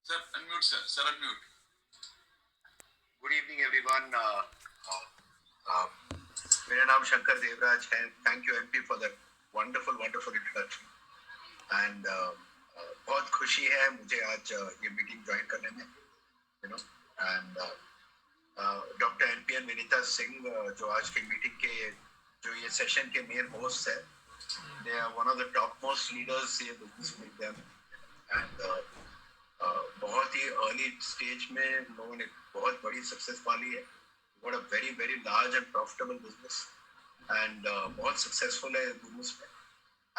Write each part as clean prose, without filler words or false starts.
Sir, unmute, sir. Sir, unmute. Good evening, everyone. मेरा नाम शंकर देवराज है. Thank you MP for that wonderful introduction. And बहुत खुशी है मुझे आज ये मीटिंग ज्वाइन करने में, you know. And doctor NPN Vinita Singh जो आज की मीटिंग के जो ये सेशन के मेन होस्ट है, they are one of the top most leaders in business with them. And बहुत ही अर्ली स्टेज में लोगों ने बहुत बड़ी सक्सेस पाली है. Got a very very large and profitable business and बहुत सक्सेसफुल है बिजनेस में.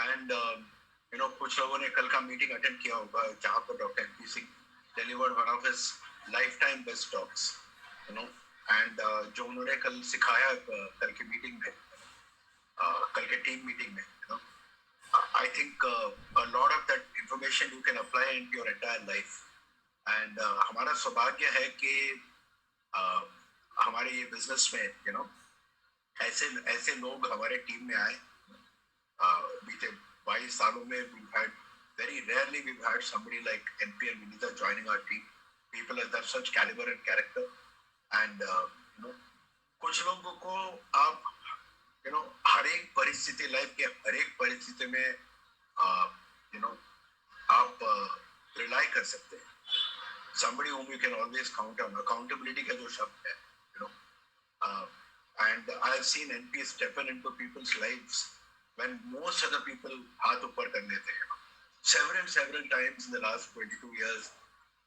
And कुछ लोगों ने कल का मीटिंग अटेंड किया होगा जहाँ पर doctor MP Singh delivered one of his lifetime best talks, and जो उन्होंने कल सिखाया कल की मीटिंग में, कल के टीम मीटिंग में, I think a lot of that information you can apply into your entire life. And हमारा सौभाग्य है कि हमारे ये बिजनेस में ऐसे लोग हमारे टीम में आए. बीते 22 सालों में very rarely we've had somebody like NP and Vinita joining our team. People that have such caliber and character. And कुछ लोगों को आप हर एक परिस्थिति, लाइफ के हर एक परिस्थिति में आप रिलाई कर सकते हैं. Somebody whom you can always count on. Accountability का जो शब्द है, and I have seen NP step into people's lives when most other people हाथ ऊपर कर लेते हैं. Several times in the last 22 years,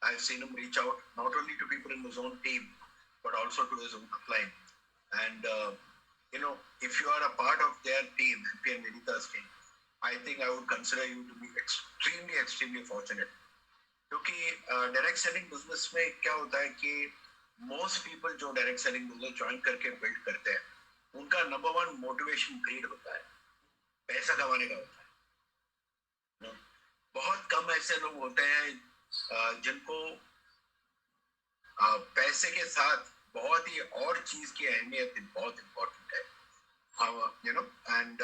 I have seen him reach out not only to people in his own team, but also to his own upline. And if you are a part of their team, NP and Vinita's team, I think I would consider you to be extremely fortunate. क्योंकि direct selling business में क्या होता है कि most people जो direct selling business join करके build करते हैं, उनका नंबर वन मोटिवेशन ग्रीड होता है, पैसा कमाने का होता है. बहुत कम ऐसे लोग होते हैं जिनको पैसे के साथ बहुत ही और चीज की अहमियत बहुत इम्पोर्टेंट है. एंड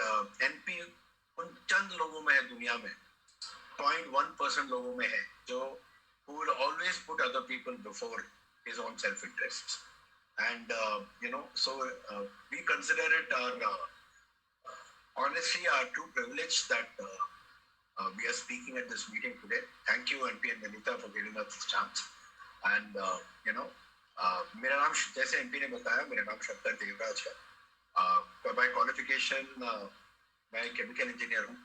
NP उन चंद लोगों में है दुनिया में, 0.1% लोगों में है जो who will always put other people before his own self-interests. And so we consider it honestly our true privilege that we are speaking at this meeting today. Thank you NP and Vinita for giving us this chance. And मेरा नाम, जैसे NP ने बताया, मेरा नाम शंकर देवराज है. by qualification मैं chemical engineer हूँ.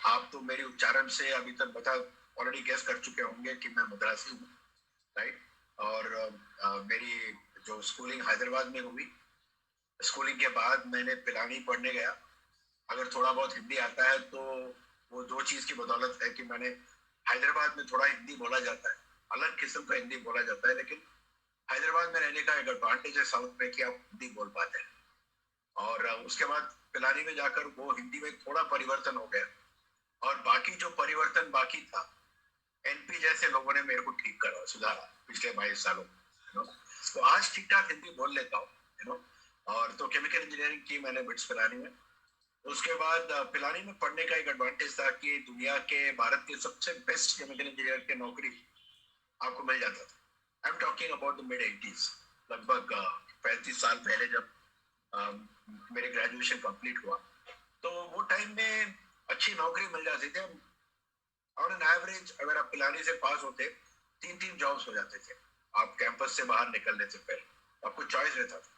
आप तो मेरी उच्चारण से अभी तक ऑलरेडी गेस कर चुके होंगे कि मैं मद्रासी हूँ, राइट. और मेरी जो स्कूलिंग हैदराबाद में हुई, स्कूलिंग के बाद मैंने पिलानी पढ़ने गया. अगर थोड़ा बहुत हिंदी आता है तो वो दो चीज की बदौलत है कि मैंने हैदराबाद में थोड़ा हिंदी बोला जाता है, अलग किस्म का हिंदी बोला जाता है, लेकिन हैदराबाद में रहने का एक एडवांटेज है साउथ में कि आप हिंदी बोल पाते हैं. और उसके बाद पिलानी में जाकर वो हिंदी में थोड़ा परिवर्तन हो गया, और बाकी जो परिवर्तन बाकी था NP जैसे लोगों ने मेरे को ठीक करा, सुधारा पिछले 22 सालों में. तो आज ठीक ठाक हिंदी बोल लेता हूँ. और तो केमिकल इंजीनियरिंग की मैंने बिट्स पिलानी में. उसके बाद पिलानी में पढ़ने का एक एडवांटेज था कि दुनिया के, भारत के सबसे बेस्ट केमिकल इंजीनियर की नौकरी आपको मिल जाता था. I am talking about the mid 80s, लगभग 35 साल पहले जब मेरे ग्रेजुएशन कंप्लीट हुआ, तो वो टाइम में अच्छी नौकरी मिल जाती थी. ऑन एन एवरेज अगर आप पिलानी से पास होते 3 जॉब्स हो जाते थे आप कैंपस से बाहर निकलने से पहले, आपको चॉइस रहता था.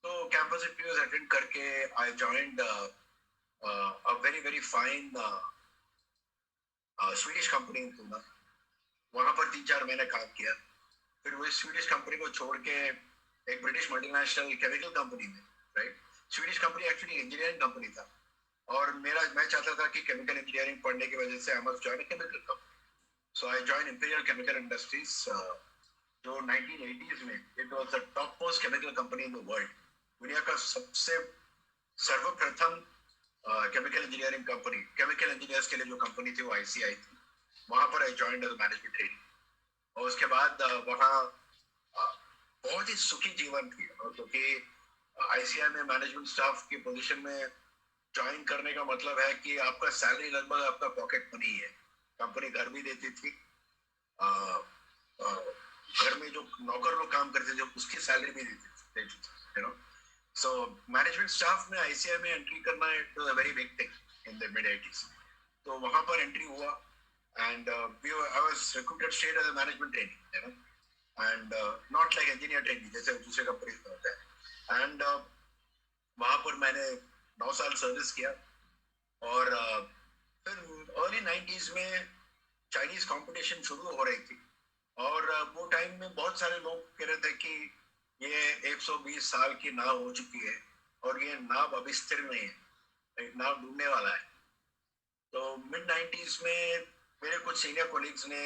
तो कैंपस इंटरव्यूज अटेंड करके I joined a very fine Swedish company इन पूना. वहां पर 3-4 महीने काम किया. फिर वो स्वीडिश कंपनी को छोड़ के एक ब्रिटिश मल्टीनेशनल केमिकल कंपनी में, right. Swedish company actually engineering company था, और मैं चाहता था कि केमिकल इंजीनियरिंग पढ़ने की वजह से I must join a chemical company. So I join imperial chemical industries, जो 1980s में it was the top most chemical company in the world. दुनिया का सबसे सर्वप्रथम chemical engineering company, chemical engineers के लिए जो कंपनी थी वो ICI थी. वहां पर I joined as management training, और उसके बाद वहाँ बहुत ही सुखी जीवन थी, क्योंकि ICI में मैनेजमेंट स्टाफ की पोजीशन में ज्वाइन करने का मतलब है कि आपका सैलरी लगभग आपका पॉकेट मनी है. कंपनी घर भी देती थी, घर में जो नौकर लोग काम करते थे उसकी सैलरी भी देते थे, you know. So management staff में ICI में एंट्री करना it was a very big thing in the mid 80s. तो वहां पर एंट्री हुआ and I was recruited straight as a management trainee, you know, and not like engineer trainee जैसे दूसरे companies में होता है. And वहां पर मैंने 9 साल सर्विस किया और फिर अर्ली 90s में चाइनीज कंपटीशन शुरू हो रही थी और वो टाइम में बहुत सारे लोग कह रहे थे कि ये 120 साल की नाव हो चुकी है और ये नाव अभी स्थिर नहीं है, एक नाव डूबने वाला है. तो मिड 90s में मेरे कुछ सीनियर कोलीग्स ने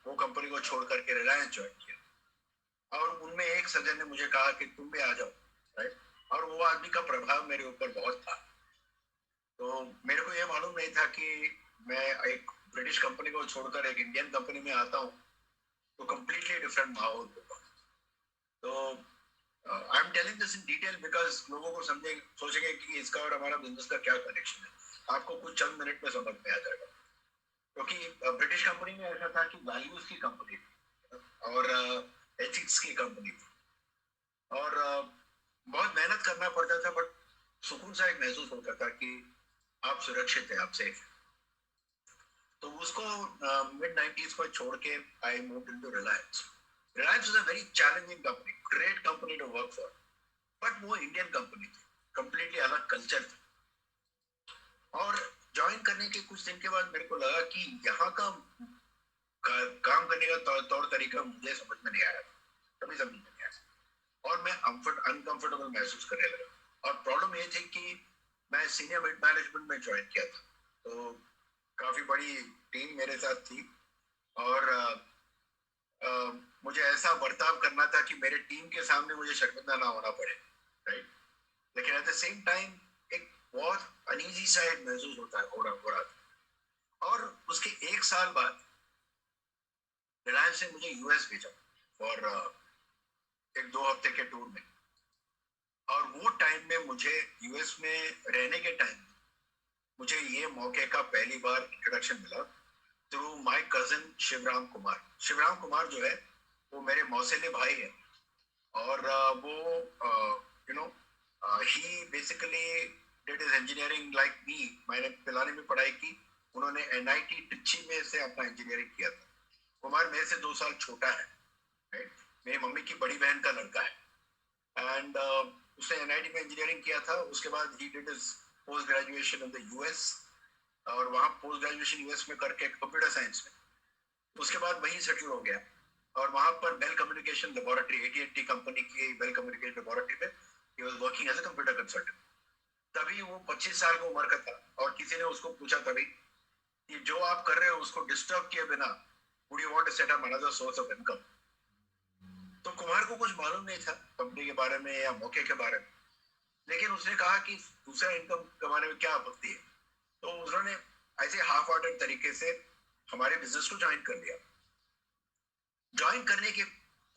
वो कंपनी को छोड़ करके रिलायंस ज्वाइन किया और उनमें एक सज्जन ने मुझे कहा कि तुम भी आ जाओ, राइट. और वो आदमी का प्रभाव मेरे ऊपर बहुत था. तो मेरे को ये मालूम नहीं था कि मैं एक ब्रिटिश कंपनी को छोड़कर एक इंडियन कंपनी में आता हूँ तो कम्प्लीटली डिफरेंट माहौल होगा. तो I am telling this in detail because लोगों को समझे सोचेंगे कि इसका और हमारा बिजनेस का क्या कनेक्शन है. आपको कुछ चंद मिनट में समझ में आ जाएगा. क्योंकि ब्रिटिश कंपनी में ऐसा था कि वैल्यूज की कंपनी थी और एथिक्स की कंपनी थी और बहुत मेहनत करना पड़ता था बट सुकून सा एक महसूस होता था कि आप सुरक्षित है, आप सेफ है. तो उसको मिड 90s में छोड़ के I moved into Reliance. Reliance was a very challenging company, great company to work for, but वो इंडियन कंपनी थी, कंप्लीटली अलग कल्चर था. और ज्वाइन करने के कुछ दिन के बाद मेरे को लगा कि यहाँ का काम करने का तौर तरीका मुझे समझ में नहीं आया, कभी समझ में नहीं आया और मैं अनकंफर्टेबल महसूस करने लगा. और प्रॉब्लम ये थी कि मैं सीनियर मिड मैनेजमेंट में ज्वाइन किया था तो काफी बड़ी टीम मेरे साथ थी और मुझे ऐसा बर्ताव करना था कि मेरे टीम के सामने मुझे शर्मिंदा ना होना पड़े, राइट. लेकिन एट द सेम टाइम एक बहुत अनईजी सा एक महसूस होता है, हो रहा था. और उसके एक साल बाद रिलायंस ने मुझे यूएस भेजा और एक 2 हफ्ते के टूर में. और वो टाइम में मुझे यूएस में रहने के टाइम मुझे ये मौके का पहली बार इंट्रोडक्शन मिला through my cousin Shivram Kumar. Shivram Kumar जो है वो मेरे मौसेले भाई है और वो you know he basically did his engineering like me. मैंने पिलानी में पढ़ाई की, उन्होंने एनआईटी ट्रिची में से अपना इंजीनियरिंग किया था. कुमार मेरे से 2 साल छोटा है, राइट. मेरी मम्मी की बड़ी बहन का लड़का है एंड उसने एनआईटी में इंजीनियरिंग किया था. उसके बाद he did his post graduation in the US और वहाँ पोस्ट ग्रेजुएशन यूएस में करके कंप्यूटर साइंस में उसके बाद वहीं सेटल हो गया और वहाँ पर Bell communication laboratory, AT&T company की बेल कम्युनिकेशन लेबोरेटरी में ही was working as a computer consultant. तभी वो 25 साल की उम्र का था और किसी ने उसको पूछा तभी कि जो आप कर रहे हो उसको डिस्टर्ब किए बिना would you want to set up another source of income. तो कुमार को कुछ मालूम नहीं था कंपनी के बारे में या मौके के बारे में, लेकिन उसने कहा कि दूसरा इनकम कमाने में क्या आपत्ति है. तो उन्होंने ऐसे हाफ हार्टेड तरीके से हमारे बिजनेस को ज्वाइन कर लिया. ज्वाइन करने के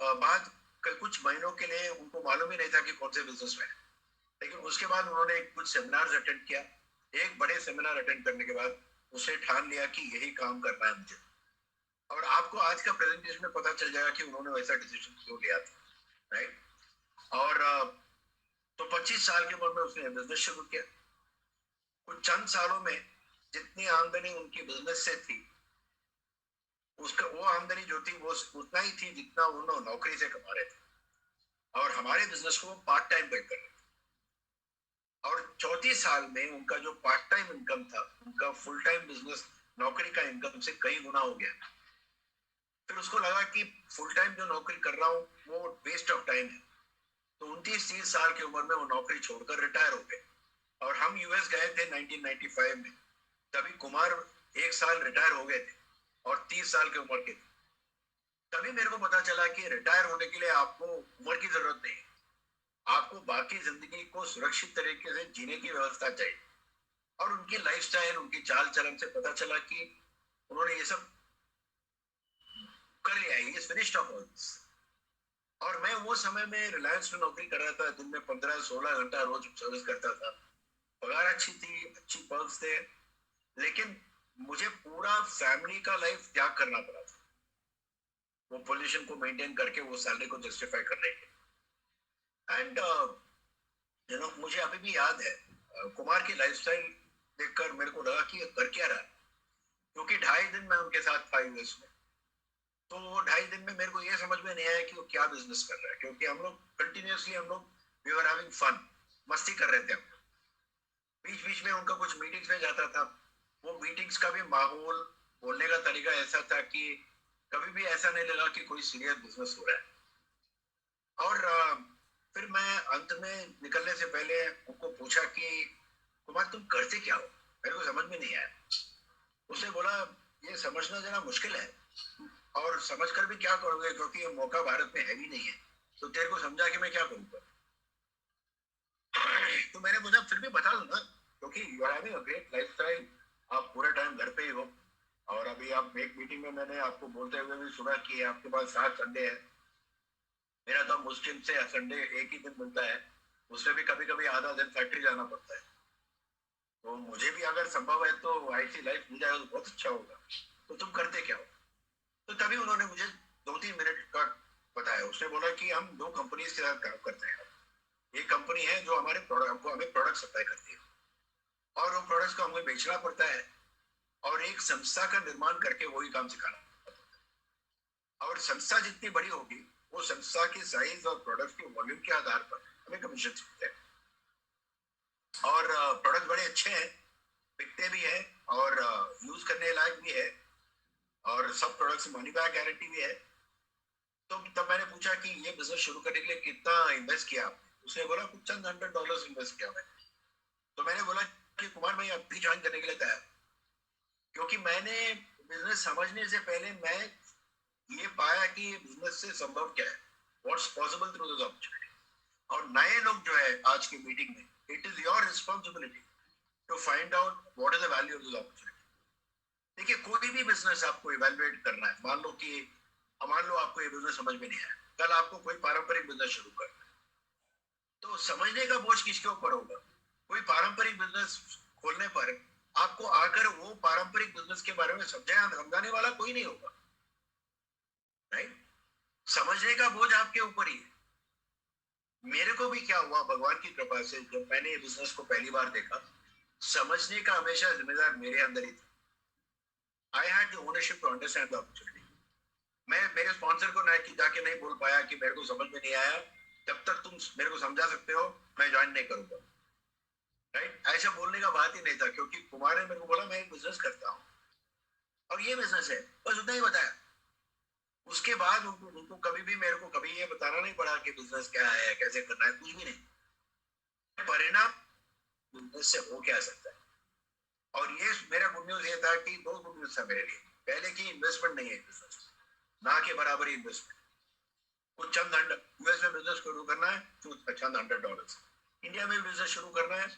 बाद कुछ महीनों के लिए उनको मालूम ही नहीं था कि कौन से बिजनेस में है. लेकिन उसके बाद उन्होंने कुछ सेमिनार्स अटेंड किया. एक बड़े सेमिनार अटेंड करने के बाद उसने ठान लिया कि यही काम करना है मुझे. और आपको आज का प्रेजेंटेशन में पता चल जाएगा कि उन्होंने वैसा डिसीजन क्यों लिया था, राइट. और तो 25 साल की उम्र में उसने बिजनेस शुरू किया. कुछ चंद सालों में जितनी आमदनी उनकी बिजनेस से थी उसका वो आमदनी जो थी वो उतना ही थी जितना उन्होंने नौकरी से कमा रहे थे और हमारे बिजनेस को पार्ट टाइम पे कर रहे थे. और 34 साल में उनका जो पार्ट टाइम इनकम था उनका फुल टाइम बिजनेस नौकरी का इनकम से कई गुना हो गया. फिर उसको लगा कि फुल टाइम जो नौकरी कर रहा हूँ वो वेस्ट ऑफ टाइम है. तो 29-30 साल की उम्र में वो नौकरी छोड़कर रिटायर हो गए और हम यूएस गए थे 1995 में. तभी कुमार 1 साल रिटायर हो गए थे और 30 साल की उम्र के थे. तभी मेरे को पता चला कि रिटायर होने के लिए आपको उम्र की जरूरत नहीं, आपको बाकी जिंदगी को सुरक्षित तरीके से जीने की व्यवस्था चाहिए. और उनकी लाइफस्टाइल, उनकी चाल चलन से पता चला कि उन्होंने ये सब कर लिया, ये फिनिश्ड ऑफ ऑल दिस. और मैं वो समय में रिलायंस में नौकरी कर रहा था, दिन में 15-16 घंटा रोज सर्विस करता था. पगार अच्छी थी, अच्छी पर्क्स थे, लेकिन मुझे पूरा फैमिली का लाइफ त्याग करना पड़ा था. वो पोजीशन को मेंटेन करके वो सैलरी को जस्टिफाई कर रही है। एंड मुझे अभी भी याद है कुमार की लाइफस्टाइल देखकर मेरे को लगा कि ये कर क्या रहा है, क्योंकि 2.5 दिन मैं उनके साथ था यूएस में। तो 2.5 दिन में मेरे को ये समझ में नहीं आया कि वो क्या बिजनेस कर रहा है, क्योंकि हम लोग continuously we were having fun, मस्ती कर रहे थे हम। बीच बीच में उनका कुछ मीटिंग्स में जाता था, वो मीटिंग्स का भी माहौल, बोलने का तरीका ऐसा था कि कभी भी ऐसा नहीं लगा कि कोई सीरियस बिजनेस हो रहा है। और फिर मैं अंत में निकलने से पहले उनको पूछा कि कुमार तुम करते क्या हो, मेरे को समझ में नहीं आया। उसने बोला ये समझना जरा मुश्किल है, और समझ कर भी क्या करोगे, क्योंकि ये मौका भारत में है भी नहीं है, तो तेरे को समझा कि मैं क्या करूंगा। तो मैंने बोला फिर भी बता दो ना, क्योंकि you are having a great lifestyle, आप पूरे टाइम घर पे ही हो। और अभी आप एक मीटिंग में मैंने आपको बोलते हुए भी सुना कि आपके पास 7 संडे है। मेरा तो मुश्किल से संडे एक ही दिन मिलता है, उसमें भी कभी कभी आधा दिन फैक्ट्री जाना पड़ता है। तो मुझे भी अगर संभव है तो ऐसी लाइफ मिल जाए तो बहुत अच्छा होगा। तो तुम करते क्या हो? तो तभी उन्होंने मुझे 2-3 मिनट का बताया। उसने बोला कि हम 2 कंपनीज के साथ काम करते हैं। एक कंपनी है जो हमारे प्रोडक्ट को हमें प्रोडक्ट सप्लाई करती है, और वो प्रोडक्ट्स को हमें बेचना पड़ता है, और एक संस्था का निर्माण करके वही काम सिखाना पड़ता है। और संस्था जितनी बड़ी होगी, वो संस्था की साइज और प्रोडक्ट के वॉल्यूम के आधार पर हमें कमीशन मिलते हैं। और प्रोडक्ट बड़े अच्छे हैं, बिकते भी है, और यूज करने लायक भी है, और सब प्रोडक्ट्स मनी बैक गारंटी भी है। तो तब मैंने पूछा कि ये बिजनेस शुरू करने के लिए कितना इन्वेस्ट किया आपने? उसने बोला कुछ चंद $100 इन्वेस्ट किया मैंने। तो मैंने बोला कि कुमार मैं अभी ज्वाइन करने के लिए तैयार, क्योंकि मैंने बिजनेस समझने से पहले मैं ये पाया कि ये बिजनेस से संभव क्या है, what's possible through this opportunity. और नए लोग जो है आज की मीटिंग में, it is your responsibility to find out what is the value of this opportunity. देखिए कोई भी बिजनेस आपको इवेलुएट करना है, मान लो आपको ये बिजनेस समझ में नहीं आया, कल आपको कोई पारंपरिक बिजनेस शुरू करना है, तो समझने का बोझ किसके ऊपर होगा? कोई पारंपरिक बिजनेस खोलने पर आपको आकर वो पारंपरिक बिजनेस के बारे में समझाने वाला कोई नहीं होगा, राइट? समझने का बोझ आपके ऊपर ही है। मेरे को भी क्या हुआ, भगवान की कृपा से जब मैंने ये बिजनेस को पहली बार देखा, समझने का हमेशा जिम्मेदार मेरे अंदर ही था। I had the ownership to understand the opportunity. मैं मेरे स्पॉन्सर को नहीं जाके नहीं बोल पाया कि मेरे को समझ में नहीं आया, जब तक तुम मेरे को समझा सकते हो मैं ज्वाइन नहीं करूंगा, राइट? ऐसा बोलने का बात ही नहीं था, क्योंकि कुमार ने मेरे को बोला मैं एक बिजनेस करता हूँ और ये बिजनेस है, बस उतना ही बताया। उसके बाद उनको कभी भी मेरे को कभी ये बताना नहीं पड़ा कि बिजनेस क्या है, कैसे करना है, कुछ भी नहीं। परिणाम बिजनेस से हो क्या सकता है। और ये मेरा गुड न्यूज ये था कि 2 गुड न्यूज था मेरे लिए। पहले की इन्वेस्टमेंट नहीं है बिजनेस, ना के बराबर इन्वेस्टमेंट। कुछ चंद यूएस में बिजनेस शुरू करना है तो चंद $100, इंडिया में बिजनेस शुरू करना है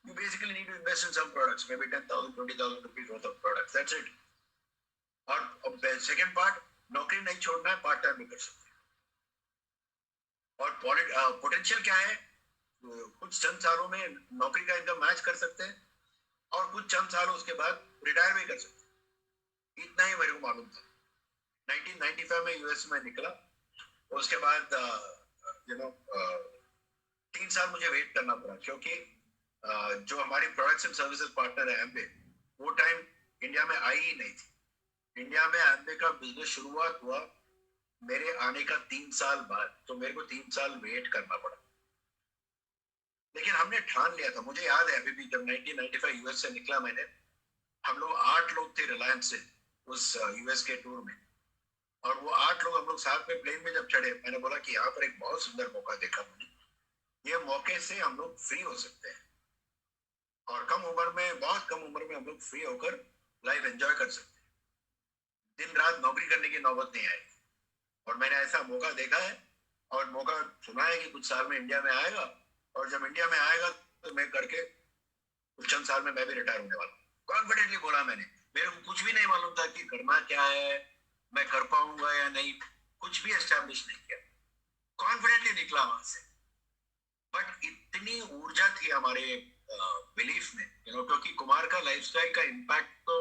you basically need to invest in some products, maybe 10,000 20,000 rupees worth of products, that's it. और सेकंड पार्ट, नौकरी नहीं छोड़ना है, पार्ट टाइम भी कर सकते हैं। और पोटेंशियल क्या है, कुछ चंद सालों में नौकरी का इनकम मैच कर सकते हैं, और कुछ चंद सालों उसके बाद रिटायर भी कर सकते हैं। इतना ही मेरे को मालूम था। 1995 में यूएस में निकला, उसके बाद 3 साल मुझे वेट करना पड़ा, क्योंकि जो हमारी प्रोडक्ट्स एंड सर्विसेज पार्टनर है एम्बे, वो टाइम इंडिया में आई ही नहीं थी। इंडिया में एम्बे का बिजनेस शुरुआत हुआ मेरे आने का 3 साल बाद, तो मेरे को 3 साल वेट करना पड़ा। लेकिन हमने ठान लिया था, मुझे याद है अभी भी, जब 1995 यूएस से निकला मैंने, हम लोग 8 लोग थे रिलायंस से उस यूएस के टूर में। और वो 8 लोग हम लोग साथ में प्लेन में जब चढ़े, मैंने बोला कि यहाँ पर एक बहुत सुंदर मौका देखा मैंने, ये मौके से हम लोग फ्री हो सकते हैं, और कम उम्र में, बहुत कम उम्र में हम लोग फ्री होकर लाइफ एंजॉय कर सकते हैं। दिन रात नौकरी करने की नौबत नहीं आएगी। और मैंने ऐसा मौका देखा है, और मौका सुना है कि कुछ साल में इंडिया में आएगा, और जब इंडिया में आएगा तो मैं करके कुछ चंद साल में मैं भी रिटायर होने वाला हूँ। कॉन्फिडेंटली बोला मैंने। मेरे को कुछ भी नहीं मालूम था कि करना क्या है, मैं कर पाऊंगा या नहीं, कुछ भी एस्टैब्लिश नहीं किया, कॉन्फिडेंटली निकला वहां से। बट इतनी ऊर्जा थी हमारे बिलीफ में, क्योंकि कुमार का लाइफस्टाइल का इम्पैक्ट तो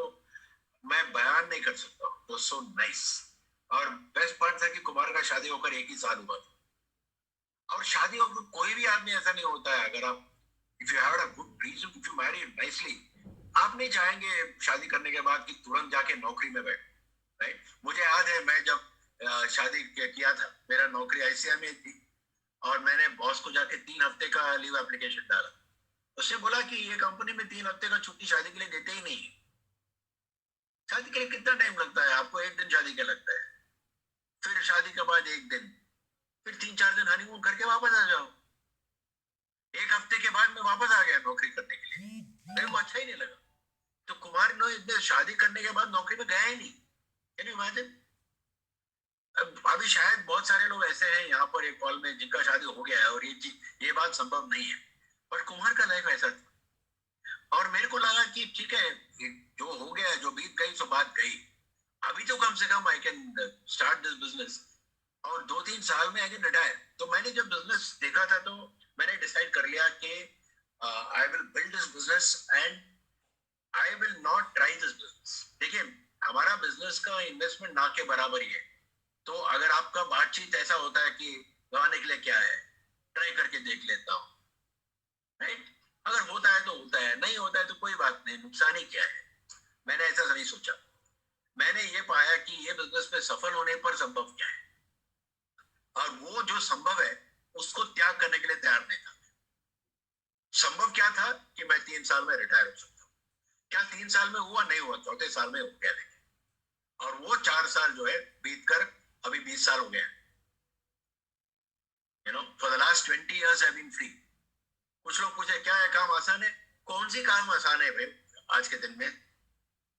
मैं बयान नहीं कर सकता, तो सो नाइस। और बेस्ट पार्ट था कि कुमार का शादी होकर 1 ही साल हुआ था। और शादी होकर कोई भी आदमी ऐसा नहीं होता है, अगर आप if you have a good reason, if you marry nicely, आप नहीं चाहेंगे शादी करने के बाद कि तुरंत जाके नौकरी में बैठ, राइट? मुझे याद है मैं जब शादी किया था, मेरा नौकरी आईसीआई में थी, और मैंने बॉस को जाके 3 हफ्ते का लीव एप्लीकेशन डाला। उसने बोला कि ये कंपनी में 3 हफ्ते का छुट्टी शादी के लिए देते ही नहीं है। शादी के लिए कितना टाइम लगता है? आपको 1 दिन शादी का लगता है, फिर शादी के बाद 1 दिन, फिर 3-4 दिन हनीमून करके वापस आ जाओ। 1 हफ्ते के बाद मैं वापस आ गया नौकरी करने के लिए, मेरे को अच्छा ही नहीं लगा। तो कुमार ने शादी करने के बाद नौकरी में गया ही नहीं। Can you imagine? अभी शायद बहुत सारे लोग ऐसे हैं यहाँ पर एक कॉल में जिनका शादी हो गया है और ये बात संभव नहीं है, पर कुमार का लाइफ ऐसा था। और मेरे को लगा कि ठीक है, जो हो गया, जो बीत गई सो बात गई, अभी तो कम से कम I can start this business, और 2-3 साल में आई कैन रिटायर। तो मैंने जब बिजनेस देखा था तो मैंने डिसाइड कर लिया कि I will build this business and I will not try this business. देखिए, हमारा बिजनेस का इन्वेस्टमेंट ना के बराबर ही है। तो अगर आपका बातचीत ऐसा होता है कि गवाने के लिए क्या है, ट्राई करके देख लेता हूँ, राइट? अगर होता है तो होता है, नहीं होता है तो कोई बात नहीं, नुकसान ही क्या है। मैंने ऐसा नहीं सोचा। मैंने ये पाया कि ये बिजनेस में सफल होने पर संभव क्या है, और वो जो संभव है उसको त्याग करने के लिए तैयार नहीं था। संभव क्या था कि मैं 3 साल में रिटायर हो सकता हूँ। क्या 3 साल में हुआ? नहीं हुआ, 4थे साल में हो गया। और वो 4 साल जो है बीत कर अभी 20 साल हो गए। For the last 20 years I been free. कुछ लोग पूछे क्या है काम आसान है? कौन सी काम आसान है भाई आज के दिन में?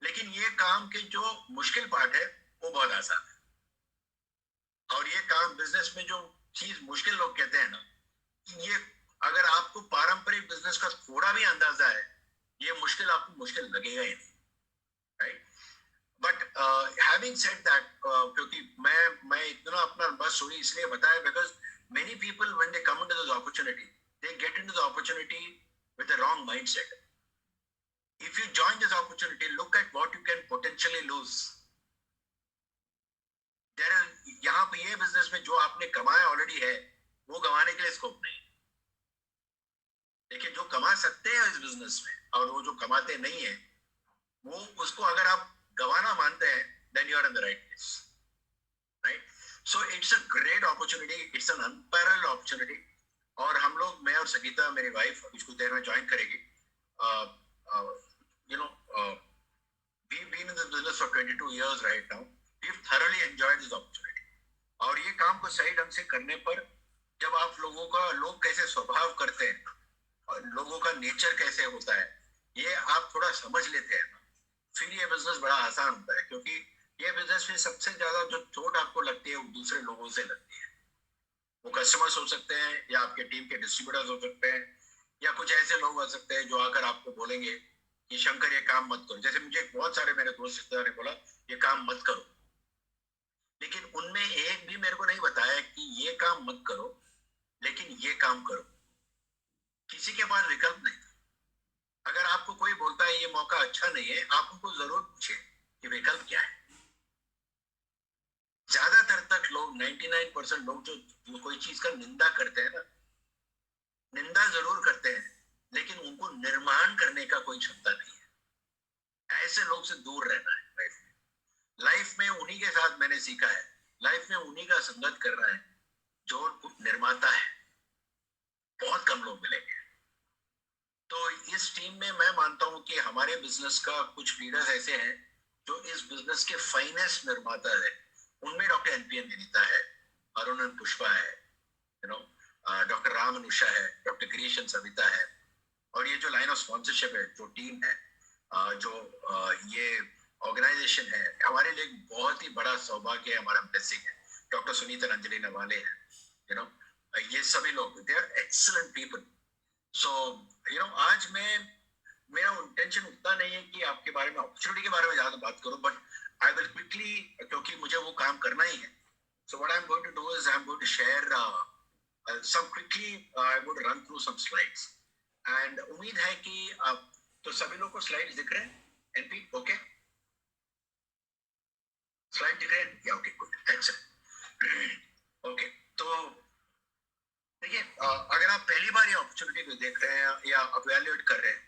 लेकिन ये काम के जो मुश्किल पार्ट है वो बहुत आसान है। और ये काम बिजनेस में जो चीज मुश्किल लोग कहते हैं ना, ये अगर आपको पारंपरिक बिजनेस का थोड़ा भी अंदाजा है, ये मुश्किल आपको मुश्किल लगेगा ही नहीं, right? But having said that, क्योंकि मैं इतना अपना बस स्टोरी इसलिए बताया because many people when they come into this opportunity, they get into the opportunity with the wrong mindset. If you join this opportunity, look at what you can potentially lose. यहाँ पे ये business में जो आपने कमाया already है, वो गंवाने के लिए स्कोप नहीं। लेकिन जो कमा सकते हैं इस बिजनेस में और वो जो कमाते नहीं है, वो उसको अगर आप गंवाना मानते हैं, then you are in the right place, right? So it's a great opportunity, it's an unparalleled opportunity. और हम लोग, मैं और संगीता मेरी वाइफ कुछ देर में ज्वाइन करेगी। you know uh, we've been in this business for 22 years right now. We've thoroughly enjoyed this opportunity. और ये काम को सही ढंग से करने पर जब आप लोग कैसे स्वभाव करते हैं और लोगों का नेचर कैसे होता है, ये आप थोड़ा समझ लेते हैं, फिर ये बिजनेस बड़ा आसान होता है। क्योंकि ये बिजनेस में सबसे ज्यादा जो चोट आपको लगती है वो दूसरे लोगों से लगती है। वो कस्टमर्स हो सकते हैं, या आपके टीम के डिस्ट्रीब्यूटर्स हो सकते हैं, या कुछ ऐसे लोग हो सकते हैं जो आकर आपको बोलेंगे कि शंकर ये काम मत करो। जैसे मुझे बहुत सारे मेरे दोस्त रिश्तेदार ने बोला ये काम मत करो, लेकिन उनमें एक भी मेरे को नहीं बताया कि ये काम मत करो, लेकिन ये काम करो। किसी के पास विकल्प नहीं था। अगर आपको कोई बोलता है ये मौका अच्छा नहीं है, आप उनको जरूर पूछे कि विकल्प क्या है। ज्यादातर तक लोग 99% लोग जो कोई चीज का निंदा करते हैं ना, निंदा जरूर करते हैं, लेकिन उनको निर्माण करने का कोई क्षमता नहीं है। ऐसे लोग से दूर रहना है लाइफ में। लाइफ में उन्हीं के साथ मैंने सीखा है, लाइफ में उन्हीं का संगत करना है जो निर्माता है। बहुत कम लोग मिलेंगे। तो इस टीम में मैं मानता हूं कि हमारे बिजनेस का कुछ लीडर्स ऐसे हैं जो इस बिजनेस के फाइनेस्ट निर्माता है। उनमें डॉक्टर एनपीएन विनीता है, अरुण पुष्पा है, डॉक्टर राम अनुषा है, डॉक्टर क्रिएशन सविता है, और ये जो लाइन ऑफ स्पॉन्सरशिप है, जो टीम है, जो ये ऑर्गेनाइजेशन है, हमारे लिए बहुत ही बड़ा सौभाग्य है, हमारा ब्लेसिंग है। डॉक्टर सुनीता अंजलि नवाले है, ये सभी लोग दे आर एक्सीलेंट पीपल। सो आज मेरा इंटेंशन उतना नहीं है कि आपके बारे में, अपॉर्चुनिटी के बारे में ज्यादा बात करूं, बट आई विल क्विकली, क्योंकि मुझे वो काम करना ही है। So what I am going to do is I am going to share some quickly, I would run through some slides, and उम्मीद है कि आप तो सभी लोग को स्लाइड्स दिख रहे हैं? एनपी ओके, स्लाइड दिख रहे हैं? या ओके गुड। अच्छा, ओके, तो देखिए, अगर आप पहली बार ये अपॉर्चुनिटी को देख रहे हैं या अवेल्युएट कर रहे हैं,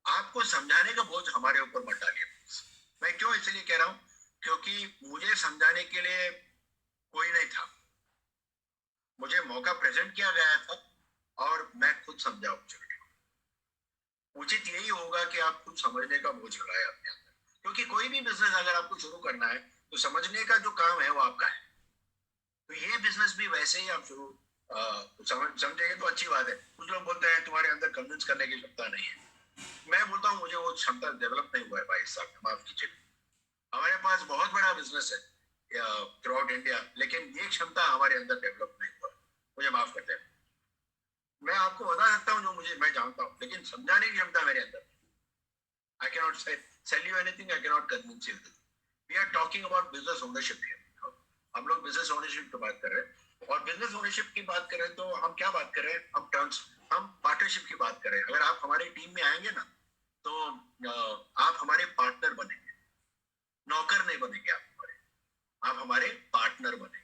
आपको समझाने का बोझ हमारे ऊपर मत डालिए। मैं क्यों इसलिए कह रहा हूं, क्योंकि मुझे समझाने के लिए कोई नहीं था, मुझे मौका प्रेजेंट किया गया था और मैं खुद समझा अपॉर्चुनिटी को। उचित यही होगा कि आप खुद समझने का बोझ लगाए अपने अंदर, क्योंकि कोई भी बिजनेस अगर आपको शुरू करना है तो समझने का जो काम है वो आपका है। तो ये बिजनेस भी वैसे ही आप शुरू समझेंगे तो अच्छी बात है। कुछ लोग बोलते हैं तुम्हारे अंदर कन्विंस करने की क्षमता नहीं है, मैं बोलता हूँ मुझे वो क्षमता डेवलप नहीं हुआ है भाई साहब, माफ कीजिए। हमारे पास बहुत बड़ा बिजनेस है थ्रू आउट इंडिया, लेकिन ये क्षमता हमारे अंदर डेवलप नहीं हुआ, मुझे माफ करते हैं। मैं आपको बता सकता हूँ जो मुझे मैं जानता हूँ, लेकिन समझाने की क्षमता मेरे अंदर। I can not sell you anything, I can not convince you. We are talking about business ownership here. हम लोग बिजनेस ओनरशिप की बात कर रहे हैं, और बिजनेस ओनरशिप की बात कर रहे हैं तो हम क्या बात कर रहे हैं, हम पार्टनरशिप की बात कर रहे हैं। अगर आप हमारी टीम में आएंगे ना, तो आप हमारे पार्टनर बनेंगे, नौकर नहीं बनेंगे आप हमारे पार्टनर बनेंगे।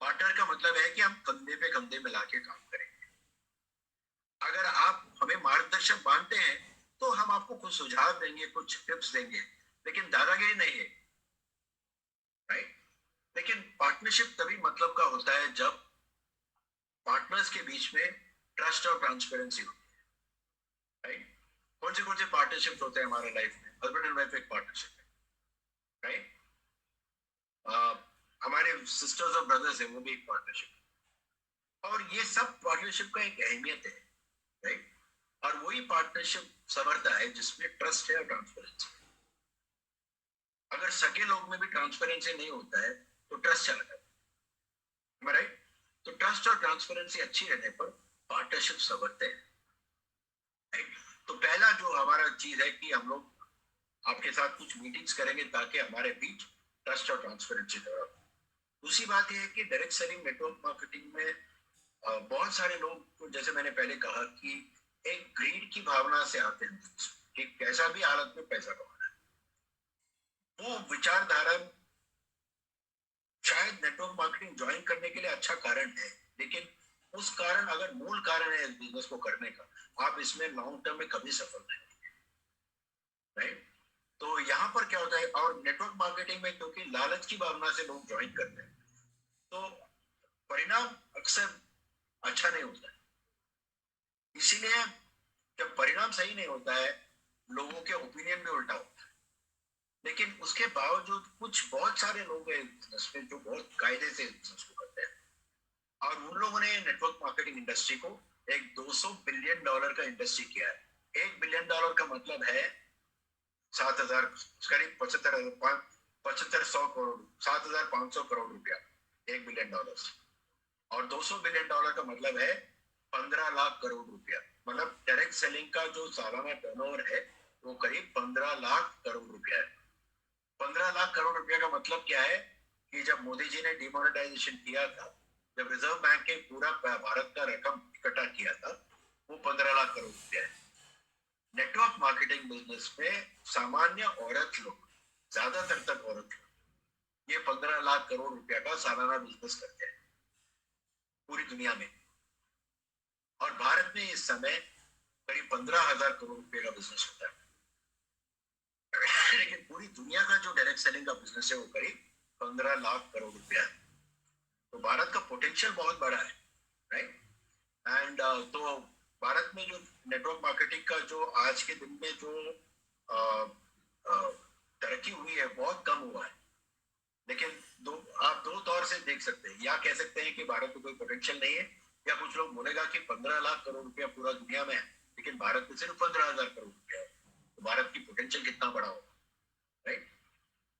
पार्टनर का मतलब है कि हम कंधे पे कंधे मिला के काम करेंगे। अगर आप हमें मार्गदर्शक मानते हैं तो हम आपको कुछ सुझाव देंगे, कुछ टिप्स देंगे, लेकिन दादागिरी नहीं है, राइट। लेकिन पार्टनरशिप तभी मतलब का होता है जब पार्टनर्स के बीच में ट्रस्ट और ट्रांसपेरेंसी होती है, राइट। कौन से पार्टनरशिप होते हैं हमारे लाइफ में? हस्बैंड एंड वाइफ एक पार्टनरशिप है, राइट। हमारे सिस्टर्स और ब्रदर्स है, वो भी एक पार्टनरशिप है। और ये सब पार्टनरशिप का एक अहमियत है, राइट। और वही पार्टनरशिप संभरता है जिसमें ट्रस्ट है और ट्रांसपेरेंसी। अगर सगे लोग में भी ट्रांसपेरेंसी नहीं होता है तो ट्रस्ट चला जाता है, राइट। तो ट्रस्ट और ट्रांसपेरेंसी अच्छी रहने पर पार्टनरशिप संभरते हैं, राइट। तो पहला जो हमारा चीज है कि हम लोग आपके साथ कुछ मीटिंग्स करेंगे ताकि हमारे बीच ट्रस्ट और ट्रांसपेरेंसी डेवलप। दूसरी बात यह है कि डायरेक्ट सेलिंग नेटवर्क मार्केटिंग में बहुत सारे लोग, जैसे मैंने पहले कहा, कि एक ग्रीड की भावना से आते हैं कि कैसा भी हालत में पैसा कमाना है। वो विचारधारा शायद नेटवर्क मार्केटिंग ज्वाइन करने के लिए अच्छा कारण है, लेकिन उस कारण, अगर मूल कारण है इस बिजनेस को करने का, आप इसमें लॉन्ग टर्म में कभी सफल नहीं होंगे, राइट। तो यहाँ पर क्या होता है, और नेटवर्क मार्केटिंग में क्योंकि लालच की भावना से लोग ज्वाइन करते हैं, तो परिणाम अक्सर अच्छा नहीं होता है। इसीलिए जब परिणाम सही नहीं होता है, लोगों के ओपिनियन भी उल्टा होता है। लेकिन उसके बावजूद कुछ बहुत सारे लोग हैं बिजनेस में जो बहुत कायदे से बिजनेस को करते हैं, और उन लोगों ने नेटवर्क मार्केटिंग इंडस्ट्री को एक $200 बिलियन का इंडस्ट्री किया है। $1 बिलियन का मतलब है 7,000, करीब 7500 करोड़, 7,500 करोड़ रुपया, $1 बिलियन। और $200 बिलियन का मतलब है 15 लाख करोड़ रुपया। मतलब डायरेक्ट सेलिंग का जो सालाना टर्नओवर है वो करीब 15 लाख करोड़ रुपया है। 15 लाख करोड़ रुपया का मतलब क्या है कि जब मोदी जी ने डिमोनेटाइजेशन किया था, जब रिजर्व बैंक के पूरा भारत का रकम इकट्ठा किया था, वो 15 लाख करोड़ रुपया है। नेटवर्क मार्केटिंग बिजनेस में सामान्य औरत लोग, ज्यादातर तक औरत लोग, ये 15 लाख करोड़ रुपया का सालाना बिजनेस करते हैं पूरी दुनिया में। और भारत में इस समय करीब 15,000 करोड़ रुपए का बिजनेस होता है। लेकिन पूरी दुनिया का जो डायरेक्ट सेलिंग का बिजनेस है वो करीब 15 लाख करोड़ रुपया है। तो भारत का पोटेंशियल बहुत बड़ा है, राइट। एंड तो भारत में जो नेटवर्क मार्केटिंग का जो आज के दिन में जो तरक्की हुई है बहुत कम हुआ है। लेकिन आप दो तौर से देख सकते हैं, या कह सकते हैं कि भारत में कोई पोटेंशियल नहीं है, या कुछ लोग बोलेगा कि 15 लाख करोड़ रुपया पूरा दुनिया में है लेकिन भारत में सिर्फ 15,000 करोड़ रुपया है, तो भारत की पोटेंशियल कितना बड़ा होगा, राइट।